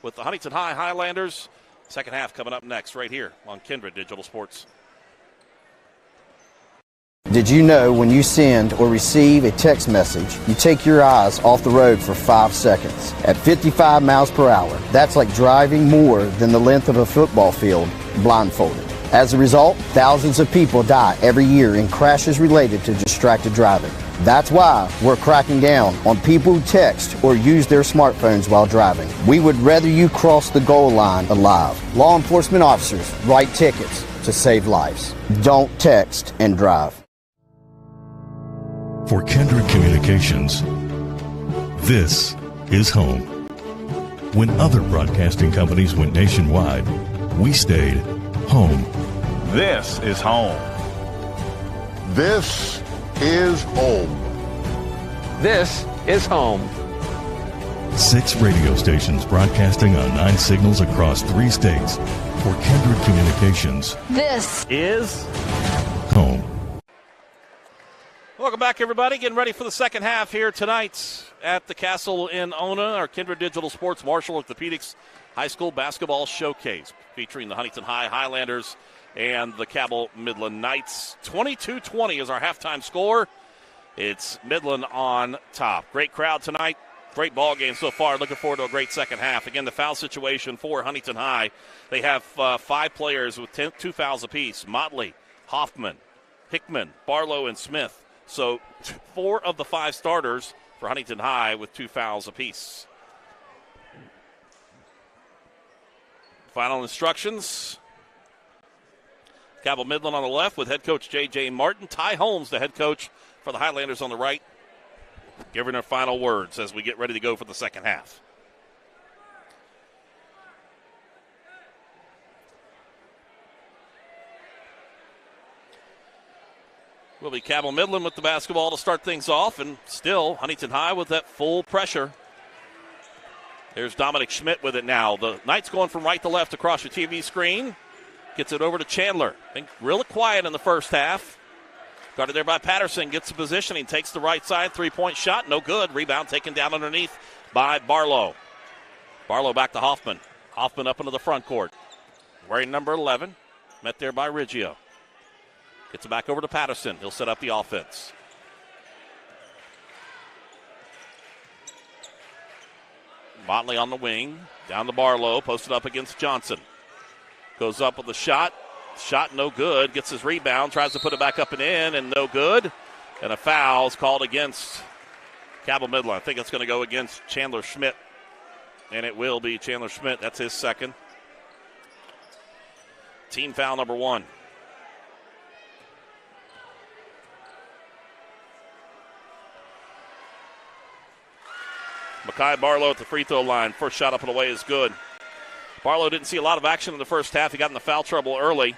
with the Huntington High Highlanders. Second half coming up next right here on Kindred Digital Sports. Did you know when you send or receive a text message, you take your eyes off the road for 5 seconds? At 55 miles per hour, that's like driving more than the length of a football field blindfolded. As a result, thousands of people die every year in crashes related to distracted driving. That's why we're cracking down on people who text or use their smartphones while driving. We would rather you cross the goal line alive. Law enforcement officers write tickets to save lives. Don't text and drive. For Kindred Communications, this is home. When other broadcasting companies went nationwide, we stayed home. This is home. This is home. This is home. 6 radio stations broadcasting on 9 signals across 3 states. For Kindred Communications, this is home. Welcome back, everybody. Getting ready for the second half here tonight at the Castle in Ona, our Kindred Digital Sports Marshall Orthopedics High School Basketball Showcase, featuring the Huntington High Highlanders and the Cabell Midland Knights. 22-20 is our halftime score. It's Midland on top. Great crowd tonight. Great ball game so far. Looking forward to a great second half. Again, the foul situation for Huntington High. They have 5 players with 2 fouls apiece. Motley, Hoffman, Hickman, Barlow, and Smith. So 4 of the 5 starters for Huntington High with 2 fouls apiece. Final instructions. Cabell Midland on the left with head coach J.J. Martin. Ty Holmes, the head coach for the Highlanders, on the right, giving their final words as we get ready to go for the second half. Will be Cabell Midland with the basketball to start things off, and still Huntington High with that full pressure. There's Dominic Schmidt with it now. The Knights going from right to left across your TV screen. Gets it over to Chandler. I think really quiet in the first half. Guarded there by Patterson. Gets the positioning. Takes the right side. 3-point shot. No good. Rebound taken down underneath by Barlow. Barlow back to Hoffman. Hoffman up into the front court. Wearing number 11. Met there by Riggio. Gets it back over to Patterson. He'll set up the offense. Motley on the wing. Down to Barlow. Posted up against Johnson. Goes up with a shot. Shot no good. Gets his rebound. Tries to put it back up and in, and no good. And a foul is called against Cabell Midland. I think it's going to go against Chandler Schmidt. And it will be Chandler Schmidt. That's his second. Team foul number 1. Makai Barlow at the free throw line. First shot up and away is good. Barlow didn't see a lot of action in the first half. He got in the foul trouble early.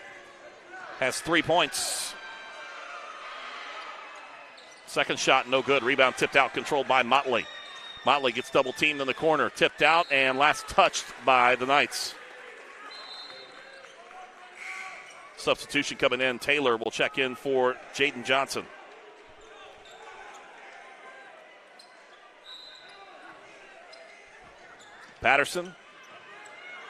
Has 3 points. Second shot, no good. Rebound tipped out, controlled by Motley. Motley gets double teamed in the corner. Tipped out and last touched by the Knights. Substitution coming in. Taylor will check in for Jaden Johnson. Patterson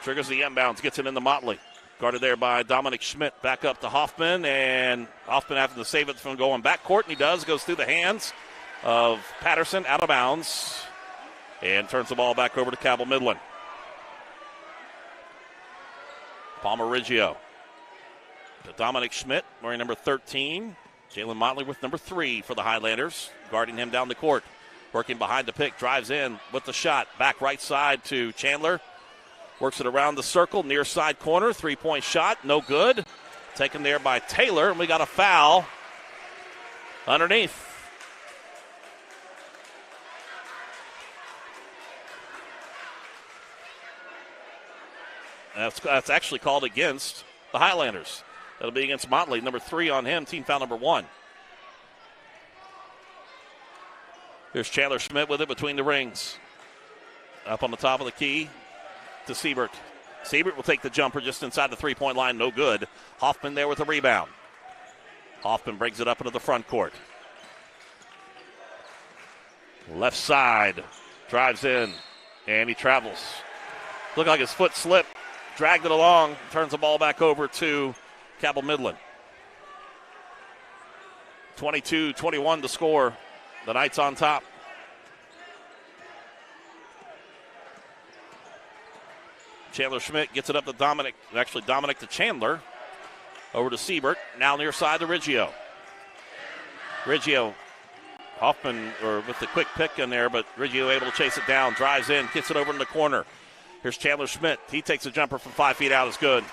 triggers the inbounds, gets it into Motley. Guarded there by Dominic Schmidt. Back up to Hoffman, and Hoffman having to save it from going backcourt, and he does. Goes through the hands of Patterson, out of bounds, and turns the ball back over to Cabell Midland. Palmer Riggio to Dominic Schmidt, wearing number 13. Jalen Motley with number 3 for the Highlanders, guarding him down the court. Working behind the pick, drives in with the shot. Back right side to Chandler. Works it around the circle, near side corner. 3-point shot, no good. Taken there by Taylor, and we got a foul underneath. That's actually called against the Highlanders. That'll be against Motley, number 3 on him, team foul number 1. Here's Chandler Schmidt with it between the rings. Up on the top of the key to Siebert. Siebert will take the jumper just inside the 3-point line. No good. Hoffman there with a rebound. Hoffman brings it up into the front court. Left side. Drives in. And he travels. Looked like his foot slipped. Dragged it along. Turns the ball back over to Cabell Midland. 22-21 to score. The Knights on top. Chandler Schmidt gets it up to Dominic. Actually, Dominic to Chandler. Over to Siebert. Now near side to Riggio. Riggio. Hoffman with the quick pick in there, but Riggio able to chase it down. Drives in. Gets it over in the corner. Here's Chandler Schmidt. He takes a jumper from 5 feet out. It's good.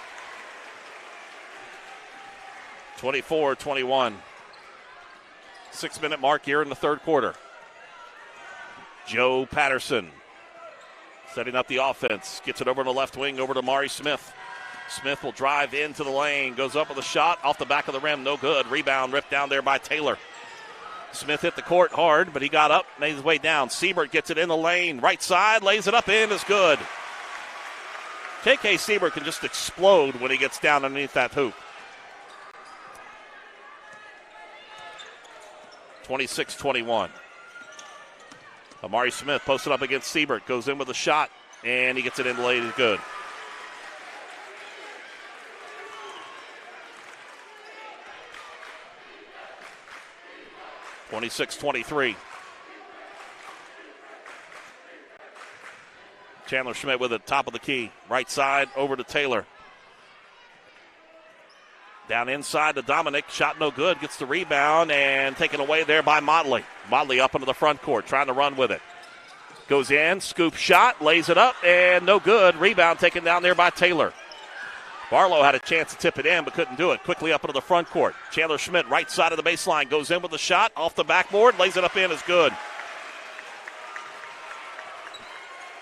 24-21. 6-minute mark here in the third quarter. Joe Patterson setting up the offense. Gets it over on the left wing, over to Mari Smith. Smith will drive into the lane. Goes up with a shot off the back of the rim. No good. Rebound ripped down there by Taylor. Smith hit the court hard, but he got up, made his way down. Siebert gets it in the lane. Right side, lays it up in. Is good. KK Siebert can just explode when he gets down underneath that hoop. 26-21. Amari Smith posted up against Siebert. Goes in with a shot, and he gets it in late. Is good. Chandler Schmidt with it, top of the key. Right side over to Taylor. Down inside to Dominic. Shot no good. Gets the rebound and taken away there by Motley. Motley up into the front court, trying to run with it. Goes in, scoop shot, lays it up, and no good. Rebound taken down there by Taylor. Barlow had a chance to tip it in, but couldn't do it. Quickly up into the front court. Chandler Schmidt, right side of the baseline, goes in with the shot. Off the backboard, lays it up in, is good.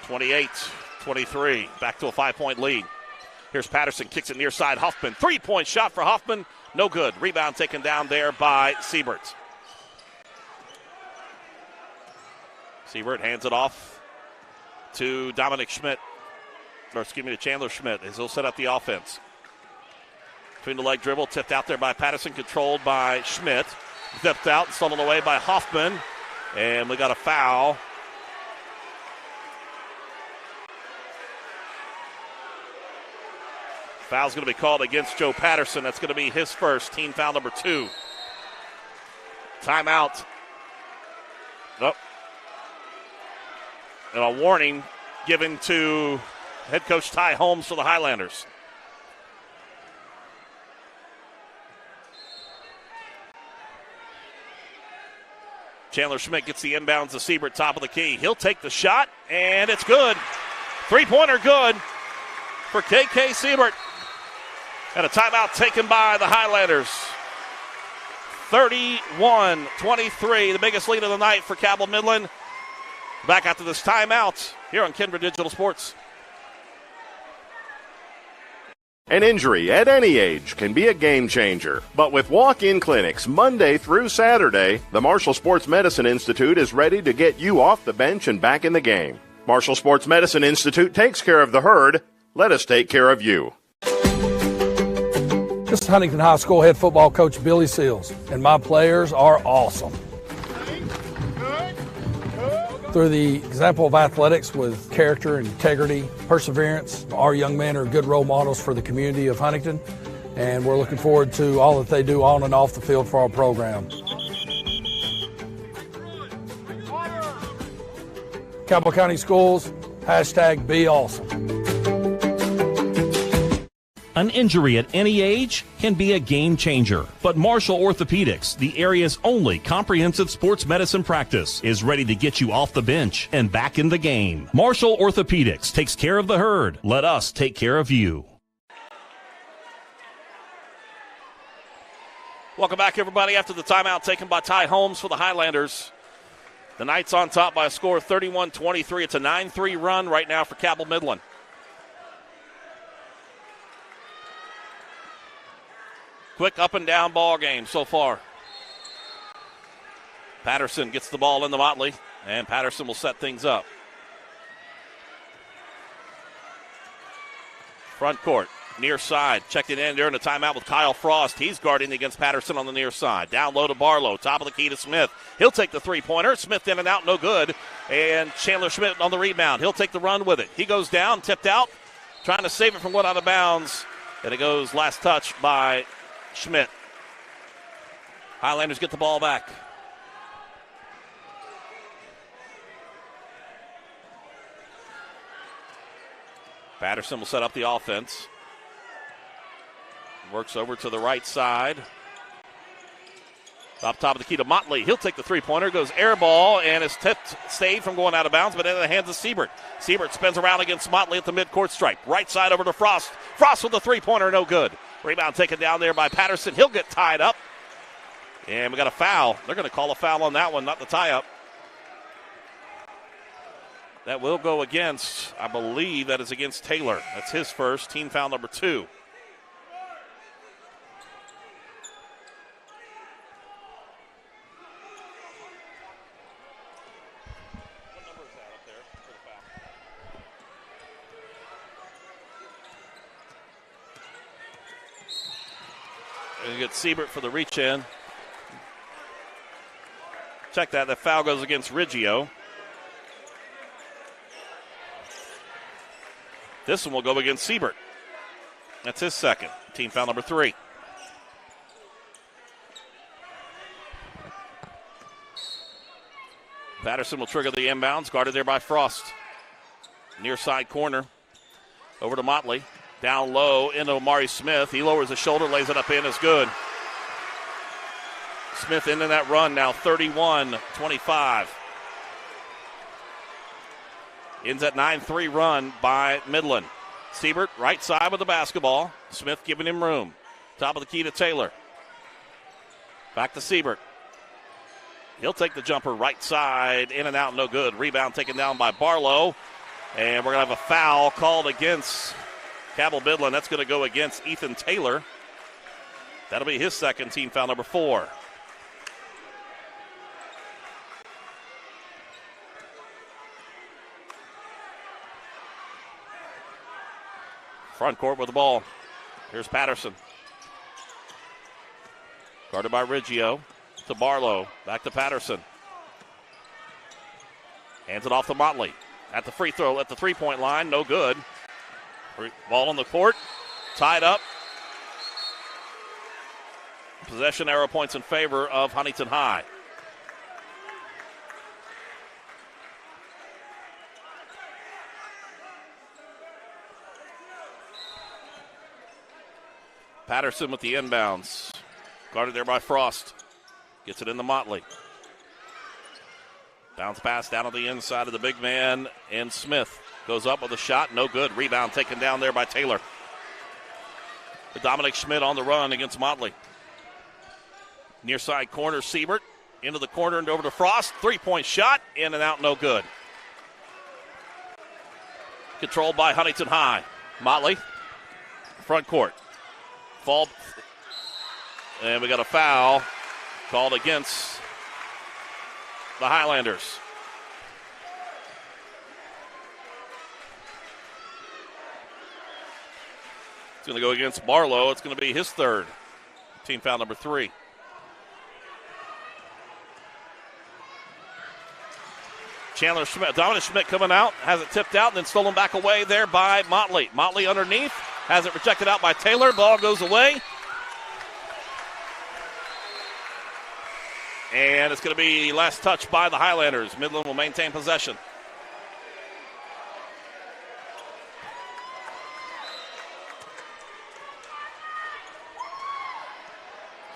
28-23, back to a 5-point lead. Here's Patterson, kicks it near side. Huffman, three-point shot for Huffman. No good. Rebound taken down there by Siebert. Siebert hands it off to Dominic Schmidt. To Chandler Schmidt as he'll set up the offense. Between the leg dribble, tipped out there by Patterson, controlled by Schmidt. Tipped out, stolen away by Huffman. And we got a foul. Foul's going to be called against Joe Patterson. That's going to be his first, team foul number 2. Timeout. Nope. And a warning given to head coach Ty Holmes for the Highlanders. Chandler Schmidt gets the inbounds to Siebert, top of the key. He'll take the shot, and it's good. Three-pointer good for KK Siebert. And a timeout taken by the Highlanders. 31-23, the biggest lead of the night for Cabell Midland. Back after this timeout here on Kindred Digital Sports. An injury at any age can be a game changer. But with walk-in clinics Monday through Saturday, the Marshall Sports Medicine Institute is ready to get you off the bench and back in the game. Marshall Sports Medicine Institute takes care of the herd. Let us take care of you. This is Huntington High School head football coach Billy Seals, and my players are awesome. Through the example of athletics with character, integrity, perseverance, our young men are good role models for the community of Huntington, and we're looking forward to all that they do on and off the field for our program. Cabell County Schools, #BeAwesome. An injury at any age can be a game changer. But Marshall Orthopedics, the area's only comprehensive sports medicine practice, is ready to get you off the bench and back in the game. Marshall Orthopedics takes care of the herd. Let us take care of you. Welcome back, everybody, after the timeout taken by Ty Holmes for the Highlanders. The Knights on top by a score of 31-23. It's a 9-3 run right now for Cabell Midland. Quick up and down ball game so far. Patterson gets the ball in the Motley, and Patterson will set things up. Front court, near side, checked it in during the timeout with Kyle Frost. He's guarding against Patterson on the near side. Down low to Barlow, top of the key to Smith. He'll take the three-pointer. Smith in and out, no good. And Chandler Schmidt on the rebound. He'll take the run with it. He goes down, tipped out, trying to save it from going out of bounds. And it goes last touch by Schmidt. Highlanders get the ball back. Patterson will set up the offense. Works over to the right side. Top of the key to Motley. He'll take the three-pointer. Goes air ball and is tipped, saved from going out of bounds, but in the hands of Siebert. Siebert spins around against Motley at the midcourt stripe. Right side over to Frost. Frost with the three-pointer, no good. Rebound taken down there by Patterson. He'll get tied up. And we got a foul. They're going to call a foul on that one, not the tie-up. That will go against, I believe that is against Taylor. That's his first, team foul number 2. And you get Siebert for the reach in. Check that. The foul goes against Riggio. This one will go against Siebert. That's his second. Team foul number 3. Patterson will trigger the inbounds. Guarded there by Frost. Near side corner. Over to Motley. Down low into Amari Smith. He lowers his shoulder, lays it up in. Is good. Smith into that run now, 31-25. Ends at 9-3 run by Midland. Siebert right side with the basketball. Smith giving him room. Top of the key to Taylor. Back to Siebert. He'll take the jumper right side. In and out, no good. Rebound taken down by Barlow. And we're going to have a foul called against Cabell Midland. That's going to go against Ethan Taylor. That'll be his second, team foul number 4. Front court with the ball. Here's Patterson. Guarded by Riggio. To Barlow. Back to Patterson. Hands it off to Motley. At the free throw, at the three-point line. No good. Ball on the court. Tied up. Possession arrow points in favor of Huntington High. Patterson with the inbounds. Guarded there by Frost. Gets it into Motley. Bounce pass down on the inside of the big man, and Smith goes up with a shot. No good. Rebound taken down there by Taylor. Dominic Schmidt on the run against Motley. Near side corner, Siebert. Into the corner and over to Frost. Three-point shot. In and out, no good. Controlled by Huntington High. Motley. Front court. Fall. And we got a foul called against the Highlanders. It's going to go against Barlow. It's going to be his third. Team foul number 3. Chandler Schmidt, Dominic Schmidt coming out, has it tipped out and then stolen back away there by Motley. Motley underneath, has it rejected out by Taylor. Ball goes away. And it's going to be last touch by the Highlanders. Midland will maintain possession.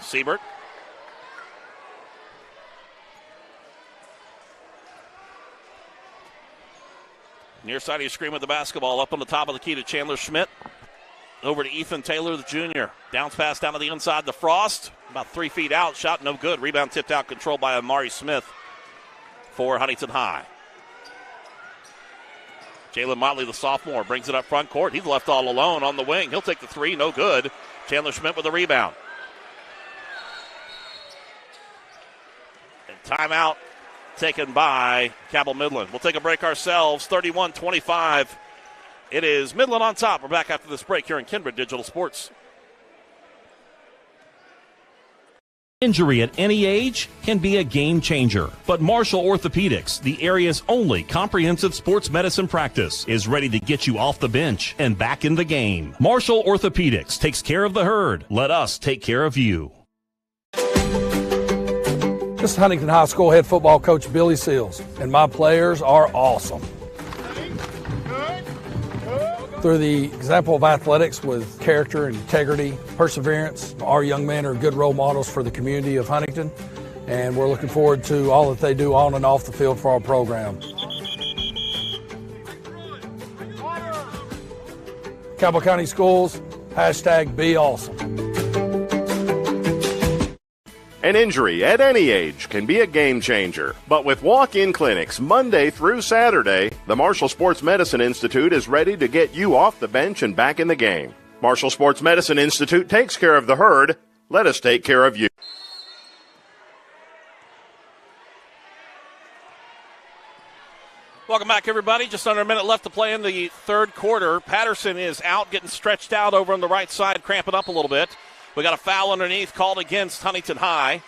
Siebert. Near side of your screen with the basketball. Up on the top of the key to Chandler Schmidt. Over to Ethan Taylor, the junior. Bounce pass down to the inside to Frost. About 3 feet out. Shot no good. Rebound tipped out. Controlled by Amari Smith for Huntington High. Jalen Motley, the sophomore, brings it up front court. He's left all alone on the wing. He'll take the three. No good. Chandler Schmidt with the rebound. And timeout taken by Cabell Midland. We'll take a break ourselves. 31-25. It is Midland on top. We're back after this break here in Kindred Digital Sports. Injury at any age can be a game changer, but Marshall Orthopedics, the area's only comprehensive sports medicine practice, is ready to get you off the bench and back in the game. Marshall Orthopedics takes care of the herd. Let us take care of you. This is Huntington High School head football coach Billy Seals, and my players are awesome. Through the example of athletics with character, integrity, perseverance, our young men are good role models for the community of Huntington, and we're looking forward to all that they do on and off the field for our program. Cabell County Schools, #BeAwesome. An injury at any age can be a game changer. But with walk-in clinics Monday through Saturday, the Marshall Sports Medicine Institute is ready to get you off the bench and back in the game. Marshall Sports Medicine Institute takes care of the herd. Let us take care of you. Welcome back, everybody. Just under a minute left to play in the third quarter. Patterson is out, getting stretched out over on the right side, cramping up a little bit. We got a foul underneath called against Huntington High.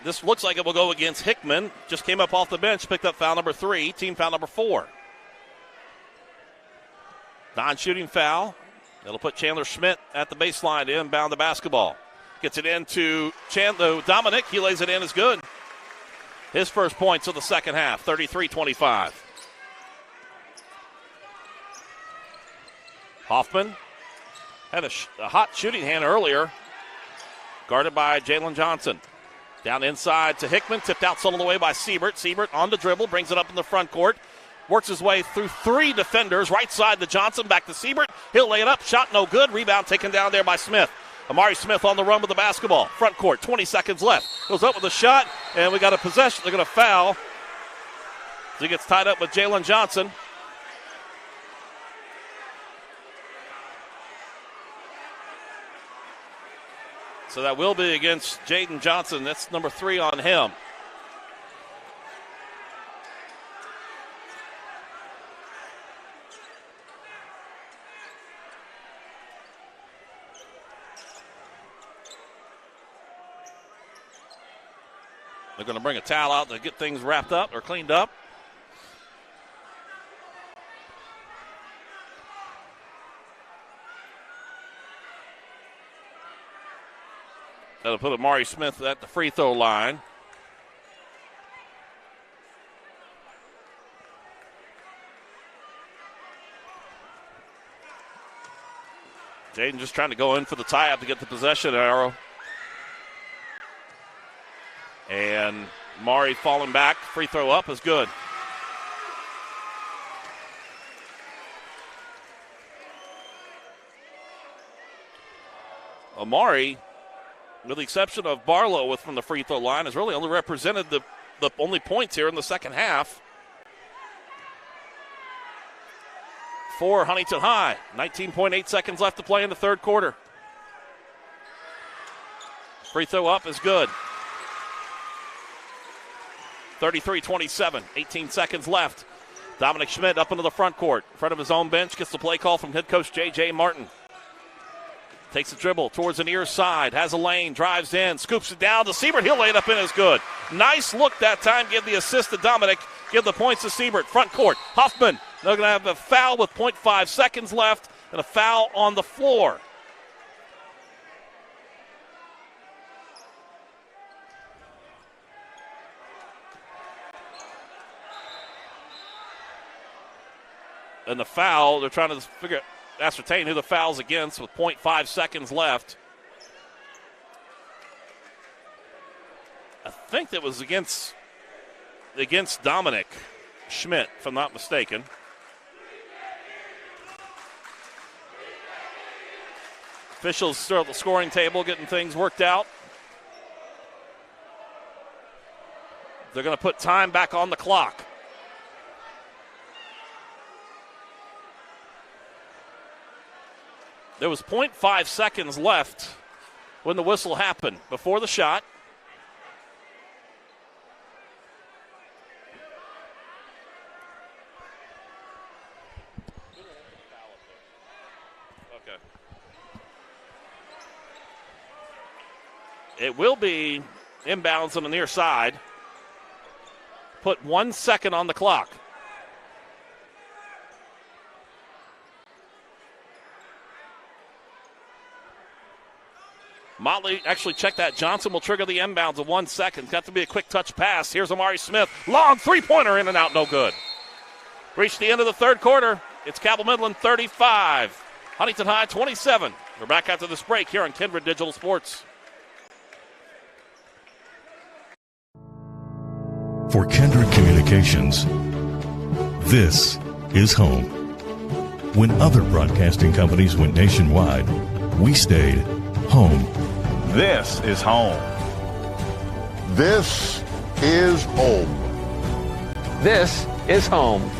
This looks like it will go against Hickman. Just came up off the bench, picked up foul number 3, team foul number 4. Non-shooting foul. It'll put Chandler Schmidt at the baseline to inbound the basketball. Gets it into Dominic. He lays it in, is good. His first points of the second half, 33-25. Hoffman had a hot shooting hand earlier, guarded by Jalen Johnson. Down inside to Hickman, tipped out some of the way by Siebert. Siebert on the dribble, brings it up in the front court, works his way through three defenders, right side to Johnson, back to Siebert. He'll lay it up, shot no good, rebound taken down there by Smith. Amari Smith on the run with the basketball. Front court, 20 seconds left. Goes up with a shot, and we got a possession. They're going to foul. So he gets tied up with Jalen Johnson. So that will be against Jaden Johnson. That's number 3 on him. They're going to bring a towel out to get things wrapped up or cleaned up. That'll put Amari Smith at the free throw line. Jaden just trying to go in for the tie-up to get the possession arrow. And Mari falling back. Free throw up is good. Amari, with the exception of Barlow from the free throw line, has really only represented the only points here in the second half for Huntington High. 19.8 seconds left to play in the third quarter. Free throw up is good. 33-27, 18 seconds left. Dominic Schmidt up into the front court. In front of his own bench, gets the play call from head coach J.J. Martin. Takes a dribble towards the near side, has a lane, drives in, scoops it down to Siebert. He'll lay it up in as good. Nice look that time. Give the assist to Dominic. Give the points to Siebert. Front court, Hoffman. They're going to have a foul with 0.5 seconds left and a foul on the floor. And the foul, they're trying to ascertain who the foul's against with 0.5 seconds left. I think that was against Dominic Schmidt, if I'm not mistaken. Officials still at the scoring table getting things worked out. They're going to put time back on the clock. There was 0.5 seconds left when the whistle happened before the shot. Okay. It will be inbounds on the near side. Put 1 second on the clock. Motley actually checked that. Johnson will trigger the inbounds in 1 second. Got to be a quick touch pass. Here's Amari Smith. Long three-pointer in and out, no good. Reached the end of the third quarter. It's Cabell Midland 35. Huntington High 27. We're back after this break here on Kindred Digital Sports. For Kindred Communications, this is home. When other broadcasting companies went nationwide, we stayed home. This is home. This is home. This is home.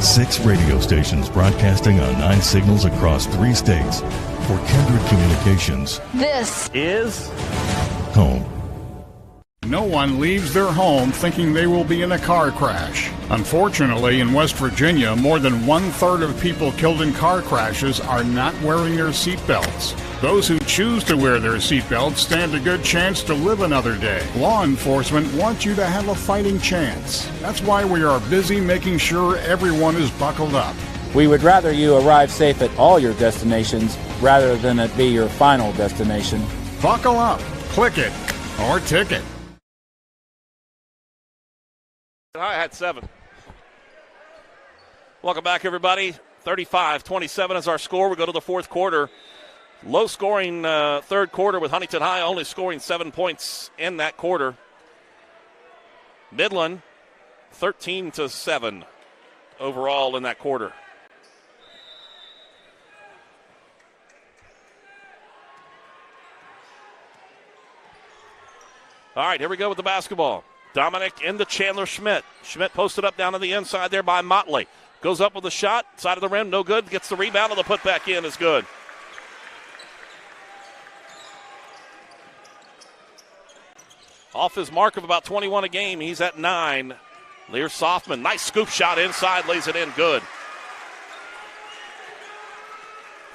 6 radio stations broadcasting on 9 signals across 3 states. For Kindred Communications, this is home. No one leaves their home thinking they will be in a car crash. Unfortunately, in West Virginia, more than 1/3 of people killed in car crashes are not wearing their seatbelts. Those who choose to wear their seatbelts stand a good chance to live another day. Law enforcement wants you to have a fighting chance. That's why we are busy making sure everyone is buckled up. We would rather you arrive safe at all your destinations rather than it be your final destination. Buckle up, click it, or ticket. I had 7. Welcome back, everybody. 35-27 is our score. We go to the fourth quarter. Low-scoring third quarter with Huntington High only scoring 7 points in that quarter. Midland, 13-7 overall in that quarter. All right, here we go with the basketball. Dominic into Chandler Schmidt. Schmidt posted up down on the inside there by Motley. Goes up with a shot, side of the rim, no good. Gets the rebound, and the putback in is good. Off his mark of about 21 a game, he's at 9. Lear Softman, nice scoop shot inside, lays it in good.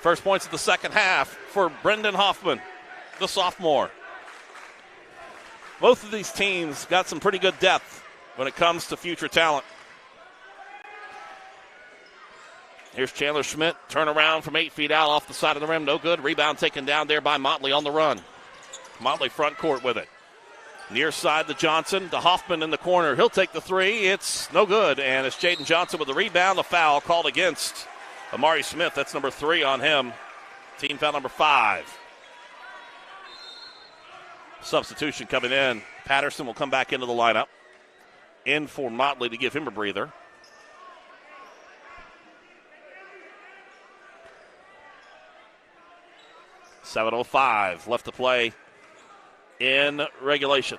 First points of the second half for Brendan Hoffman, the sophomore. Both of these teams got some pretty good depth when it comes to future talent. Here's Chandler Schmidt, turn around from 8 feet out off the side of the rim, no good. Rebound taken down there by Motley on the run. Motley front court with it. Near side to Johnson, to Hoffman in the corner. He'll take the three. It's no good. And it's Jaden Johnson with the rebound. The foul called against Amari Smith. That's number 3 on him. Team foul number 5. Substitution coming in. Patterson will come back into the lineup. In for Motley to give him a breather. .7:05 left to play in regulation.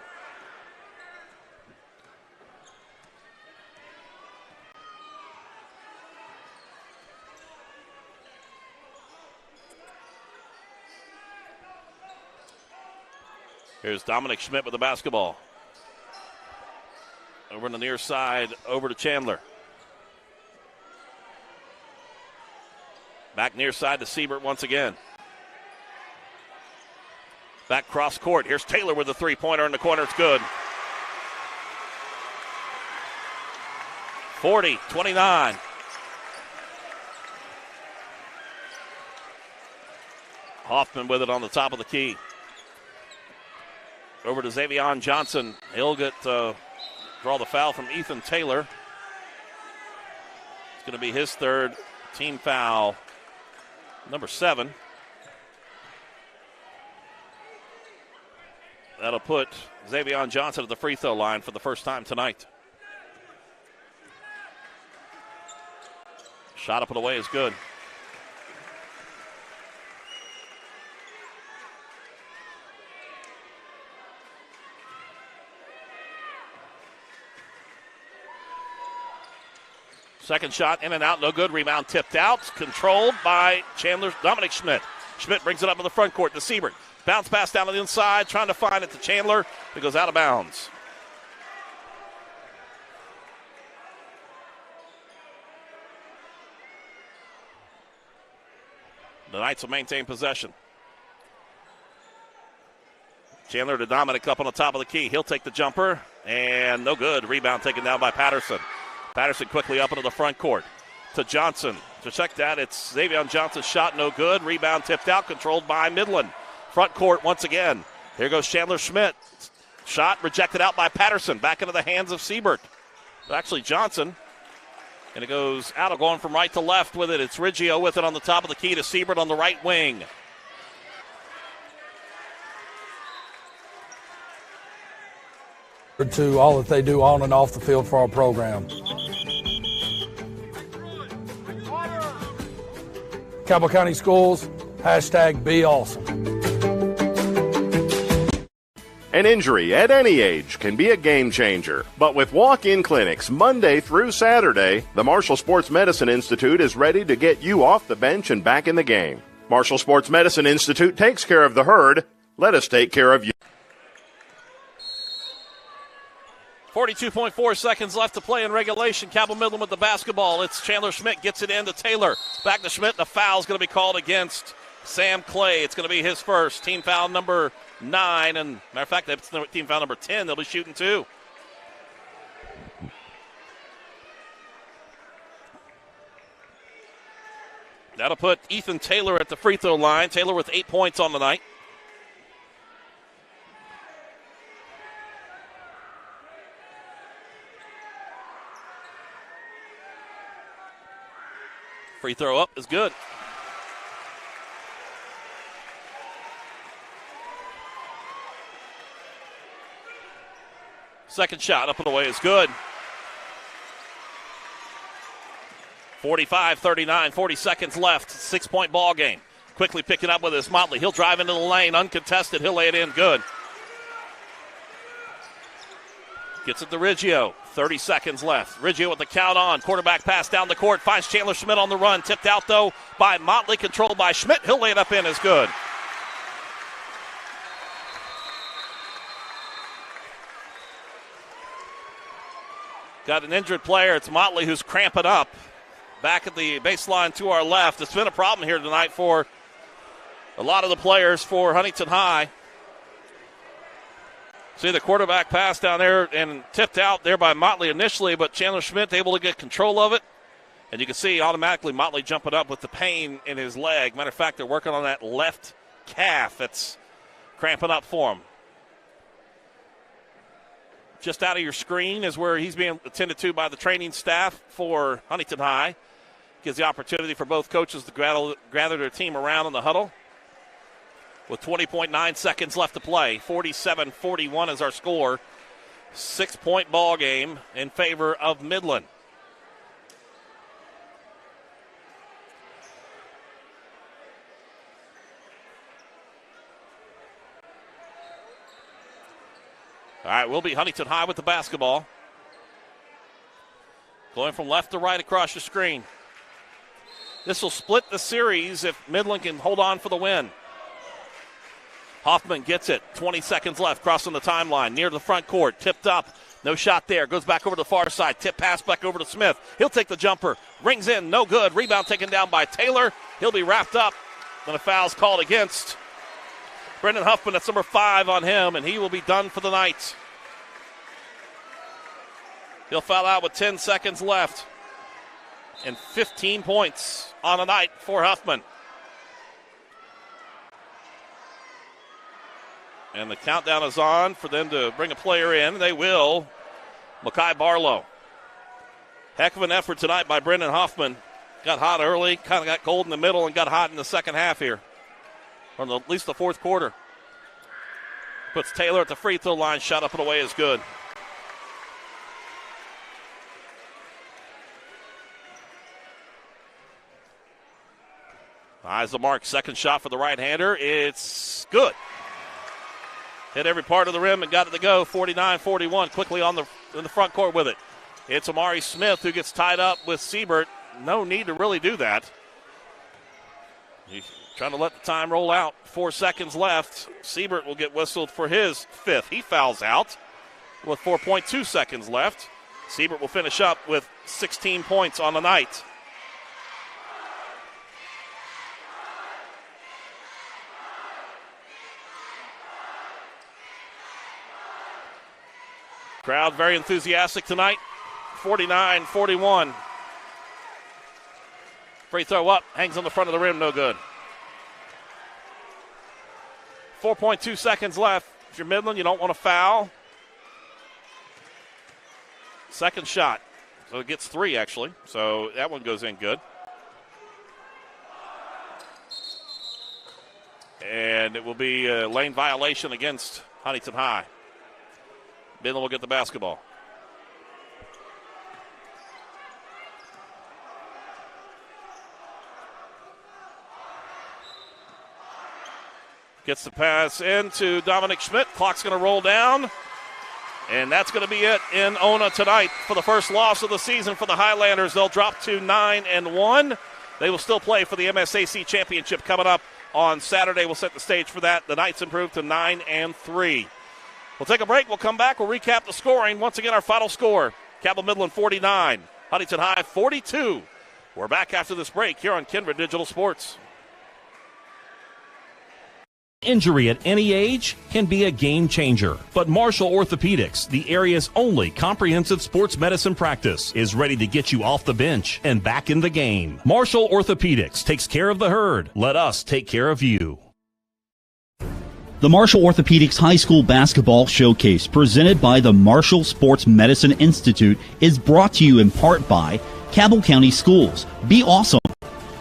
Here's Dominic Schmidt with the basketball. Over on the near side, over to Chandler. Back near side to Siebert once again. Back cross court. Here's Taylor with the three-pointer in the corner. It's good. 40-29. Hoffman with it on the top of the key. Over to Xavion Johnson. He'll get draw the foul from Ethan Taylor. It's going to be his third team foul, number 7. That'll put Xavion Johnson at the free throw line for the first time tonight. Shot up and away is good. Second shot in and out, no good. Rebound tipped out, controlled by Dominic Schmidt. Schmidt brings it up in the front court to Siebert. Bounce pass down to the inside, trying to find it to Chandler. It goes out of bounds. The Knights will maintain possession. Chandler to Dominic up on the top of the key. He'll take the jumper, and no good. Rebound taken down by Patterson. Patterson quickly up into the front court to Johnson. To check that, it's Xavion Johnson's shot, no good. Rebound tipped out, controlled by Midland. Front court once again. Here goes Chandler Schmidt. Shot rejected out by Patterson. Back into the hands of Siebert. Actually, Johnson. And it goes out, going from right to left with it. It's Riggio with it on the top of the key to Siebert on the right wing. To all that they do on and off the field for our program. Cabell County Schools, #BeAwesome. An injury at any age can be a game changer. But with walk-in clinics Monday through Saturday, the Marshall Sports Medicine Institute is ready to get you off the bench and back in the game. Marshall Sports Medicine Institute takes care of the herd. Let us take care of you. 42.4 seconds left to play in regulation. Cabell Midland with the basketball. It's Chandler Schmidt, gets it into Taylor. Back to Schmidt, and a foul is going to be called against Sam Clay. It's going to be his first. Team foul number 9. And matter of fact, that's team foul number 10. They'll be shooting 2. That'll put Ethan Taylor at the free throw line. Taylor with 8 points on the night. Free throw up is good. Second shot up and away is good. 45-39, 40 seconds left. 6-point ball game. Quickly picking up with his Motley. He'll drive into the lane, uncontested. He'll lay it in good. Gets it to Riggio. 30 seconds left. Riggio with the count on. Quarterback pass down the court. Finds Chandler Schmidt on the run. Tipped out, though, by Motley. Controlled by Schmidt. He'll lay it up in is good. Got an injured player. It's Motley who's cramping up. Back at the baseline to our left. It's been a problem here tonight for a lot of the players for Huntington High. See the quarterback pass down there and tipped out there by Motley initially, but Chandler Schmidt able to get control of it. And you can see automatically Motley jumping up with the pain in his leg. Matter of fact, they're working on that left calf that's cramping up for him. Just out of your screen is where he's being attended to by the training staff for Huntington High. Gives the opportunity for both coaches to gather their team around in the huddle. With 20.9 seconds left to play. 47-41 is our score. 6-point ball game in favor of Midland. All right, we'll be Huntington High with the basketball. Going from left to right across the screen. This will split the series if Midland can hold on for the win. Hoffman gets it. 20 seconds left, crossing the timeline. Near the front court, tipped up. No shot there. Goes back over to the far side. Tip pass back over to Smith. He'll take the jumper. Rings in, no good. Rebound taken down by Taylor. He'll be wrapped up. Then a foul's called against Brendan Huffman. That's number 5 on him, and he will be done for the night. He'll foul out with 10 seconds left. And 15 points on the night for Huffman. And the countdown is on for them to bring a player in. They will. Makai Barlow. Heck of an effort tonight by Brendan Huffman. Got hot early, kind of got cold in the middle, and got hot in the second half here. Or at least the fourth quarter. Puts Taylor at the free throw line. Shot up and away is good. Eyes the mark. Second shot for the right-hander. It's good. Hit every part of the rim and got it to go. 49-41. Quickly in the front court with it. It's Amari Smith who gets tied up with Siebert. No need to really do that. He's trying to let the time roll out. 4 seconds left. Siebert will get whistled for his 5th. He fouls out with 4.2 seconds left. Siebert will finish up with 16 points on the night. Crowd very enthusiastic tonight. 49-41. Free throw up. Hangs on the front of the rim. No good. 4.2 seconds left. If you're Midland, you don't want to foul. Second shot. So it gets 3, actually. So that one goes in good. And it will be a lane violation against Huntington High. Midland will get the basketball. Gets the pass into Dominic Schmidt. Clock's going to roll down. And that's going to be it in Ona tonight for the first loss of the season for the Highlanders. They'll drop to 9-1. They will still play for the MSAC championship coming up on Saturday. We'll set the stage for that. The Knights improved to 9-3. We'll take a break. We'll come back. We'll recap the scoring. Once again, our final score. Cabell Midland 49. Huntington High 42. We're back after this break here on Kindred Digital Sports. Injury at any age can be a game changer, but Marshall Orthopedics, the area's only comprehensive sports medicine practice, is ready to get you off the bench and back in the game. Marshall Orthopedics takes care of the herd. Let us take care of you. The Marshall Orthopedics High School Basketball Showcase, presented by the Marshall Sports Medicine Institute, is brought to you in part by Cabell County Schools. Be awesome.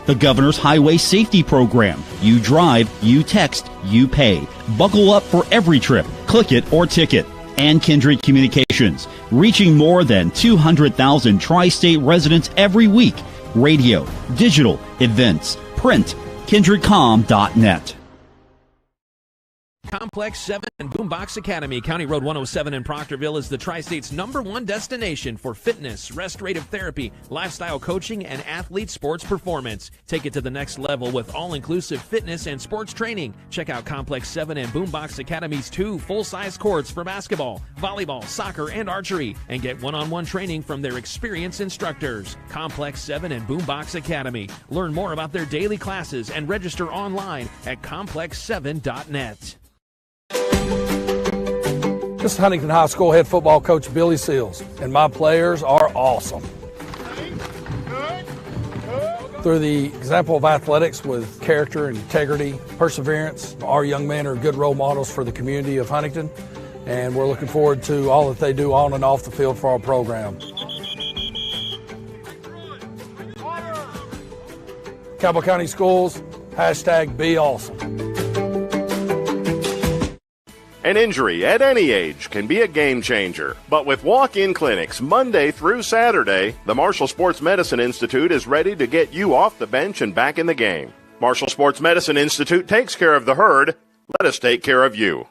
The Governor's Highway Safety Program. You drive, you text, you pay. Buckle up for every trip. Click it or ticket. And Kindred Communications, reaching more than 200,000 tri-state residents every week. Radio, digital, events, print, kindredcom.net. Complex 7 and Boombox Academy, County Road 107 in Proctorville, is the Tri-State's #1 destination for fitness, restorative therapy, lifestyle coaching, and athlete sports performance. Take it to the next level with all-inclusive fitness and sports training. Check out Complex 7 and Boombox Academy's 2 full-size courts for basketball, volleyball, soccer, and archery, and get one-on-one training from their experienced instructors. Complex 7 and Boombox Academy. Learn more about their daily classes and register online at complex7.net. This is Huntington High School head football coach Billy Seals, and my players are awesome. Through the example of athletics with character, integrity, perseverance, our young men are good role models for the community of Huntington, and we're looking forward to all that they do on and off the field for our program. Cabell County Schools, #BeAwesome. An injury at any age can be a game changer. But with walk-in clinics Monday through Saturday, the Marshall Sports Medicine Institute is ready to get you off the bench and back in the game. Marshall Sports Medicine Institute takes care of the herd. Let us take care of you.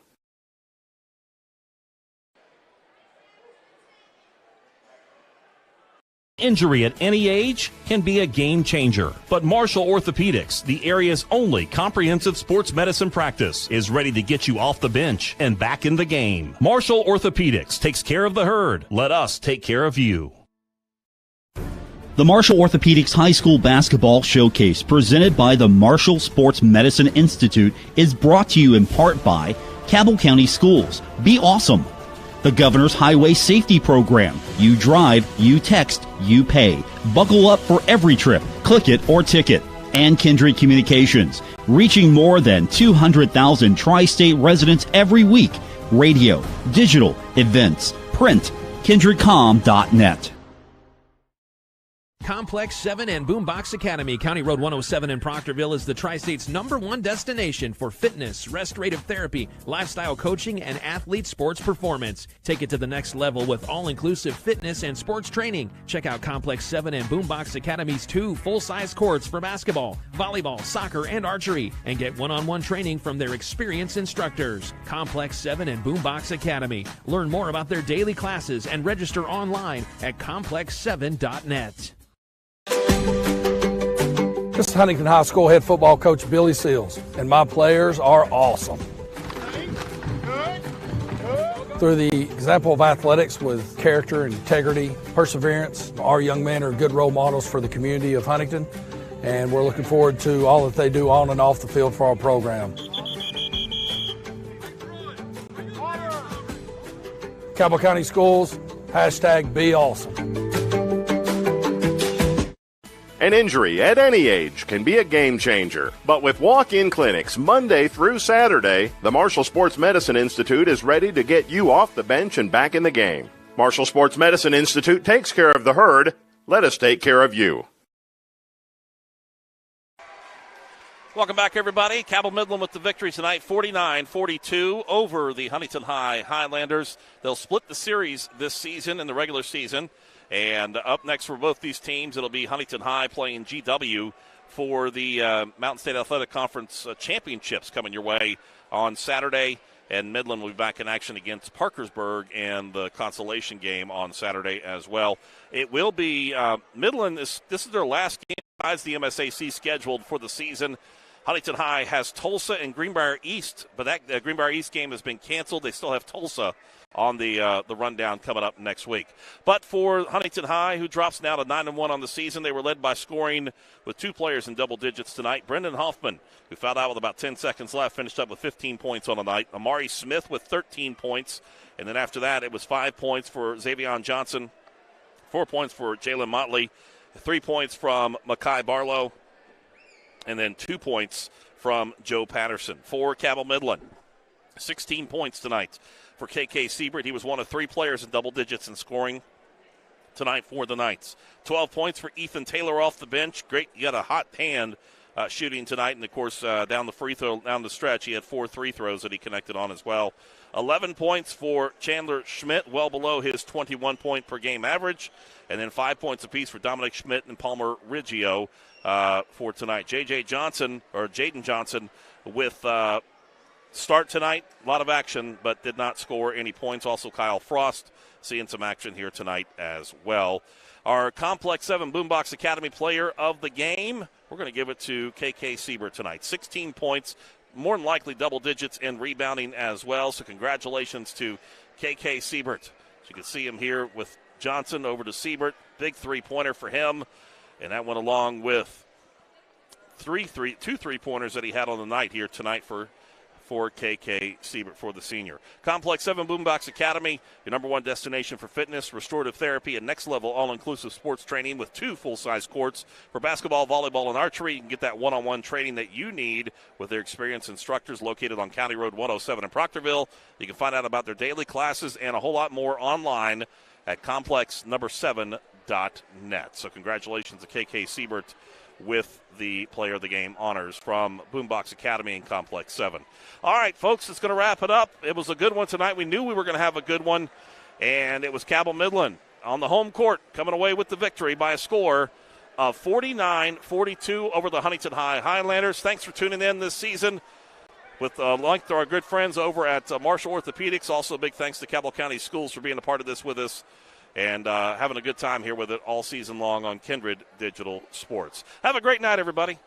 Injury at any age can be a game changer, but Marshall Orthopedics, the area's only comprehensive sports medicine practice, is ready to get you off the bench and back in the game. Marshall Orthopedics takes care of the herd. Let us take care of you. The Marshall Orthopedics High School Basketball Showcase, presented by the Marshall Sports Medicine Institute, is brought to you in part by Cabell County Schools. Be awesome. The Governor's Highway Safety Program. You drive, you text, you pay. Buckle up for every trip. Click it or ticket. And Kindred Communications, reaching more than 200,000 tri-state residents every week. Radio, digital, events, print, kindredcom.net. Complex 7 and Boombox Academy, County Road 107 in Proctorville, is the Tri-State's #1 destination for fitness, restorative therapy, lifestyle coaching, and athlete sports performance. Take it to the next level with all-inclusive fitness and sports training. Check out Complex 7 and Boombox Academy's 2 full-size courts for basketball, volleyball, soccer, and archery, and get one-on-one training from their experienced instructors. Complex 7 and Boombox Academy. Learn more about their daily classes and register online at complex7.net. This is Huntington High School head football coach Billy Seals, and my players are awesome. Through the example of athletics with character, integrity, perseverance, our young men are good role models for the community of Huntington, and we're looking forward to all that they do on and off the field for our program. Cabell County Schools, #BeAwesome. An injury at any age can be a game changer. But with walk-in clinics Monday through Saturday, the Marshall Sports Medicine Institute is ready to get you off the bench and back in the game. Marshall Sports Medicine Institute takes care of the herd. Let us take care of you. Welcome back, everybody. Cabell Midland with the victory tonight, 49-42 over the Huntington High Highlanders. They'll split the series this season in the regular season. And up next for both these teams, it'll be Huntington High playing GW for the Mountain State Athletic Conference championships coming your way on Saturday. And Midland will be back in action against Parkersburg and the consolation game on Saturday as well. It will be Midland. This is their last game besides the MSAC scheduled for the season. Huntington High has Tulsa and Greenbrier East, but that Greenbrier East game has been canceled. They still have Tulsa on the rundown coming up next week. But for Huntington High, who drops now to 9-1 on the season, they were led by scoring with 2 players in double digits tonight. Brendan Hoffman, who fouled out with about 10 seconds left, finished up with 15 points on the night. Amari Smith with 13 points. And then after that, it was 5 points for Xavion Johnson, 4 points for Jalen Motley, 3 points from Makai Barlow, and then 2 points from Joe Patterson. For Cabell Midland, 16 points tonight for KK Siebert. He was one of 3 players in double digits in scoring. tonight for the Knights. 12 points for Ethan Taylor off the bench. Great, he got a hot hand shooting tonight, and of course down the free throw, down the stretch, he had 4 free throws that he connected on as well. 11 points for Chandler Schmidt, well below his 21-point per game average, and then 5 points apiece for Dominic Schmidt and Palmer Riggio for tonight. Jaden Johnson with start tonight, a lot of action, but did not score any points. Also Kyle Frost seeing some action here tonight as well. Our Complex 7 Boombox Academy player of the game, we're going to give it to KK Siebert tonight. 16 points, more than likely double digits in rebounding as well. So congratulations to KK Siebert. So you can see him here with Johnson over to Siebert. Big three-pointer for him. And that went along with two three-pointers that he had on the night here tonight for KK Siebert, for the senior. Complex 7 Boombox Academy, your number one destination for fitness, restorative therapy, and next-level all-inclusive sports training with 2 full-size courts. For basketball, volleyball, and archery, you can get that one-on-one training that you need with their experienced instructors located on County Road 107 in Proctorville. You can find out about their daily classes and a whole lot more online at complex7.net. So congratulations to KK Siebert with the player of the game honors from Boombox Academy and Complex 7. All right, folks, it's going to wrap it up. It was a good one tonight. We knew we were going to have a good one, and it was Cabell Midland on the home court coming away with the victory by a score of 49-42 over the Huntington High Highlanders. Thanks for tuning in this season. With like to our good friends over at Marshall Orthopedics. Also a big thanks to Cabell County Schools for being a part of this with us. And having a good time here with it all season long on Kindred Digital Sports. Have a great night, everybody.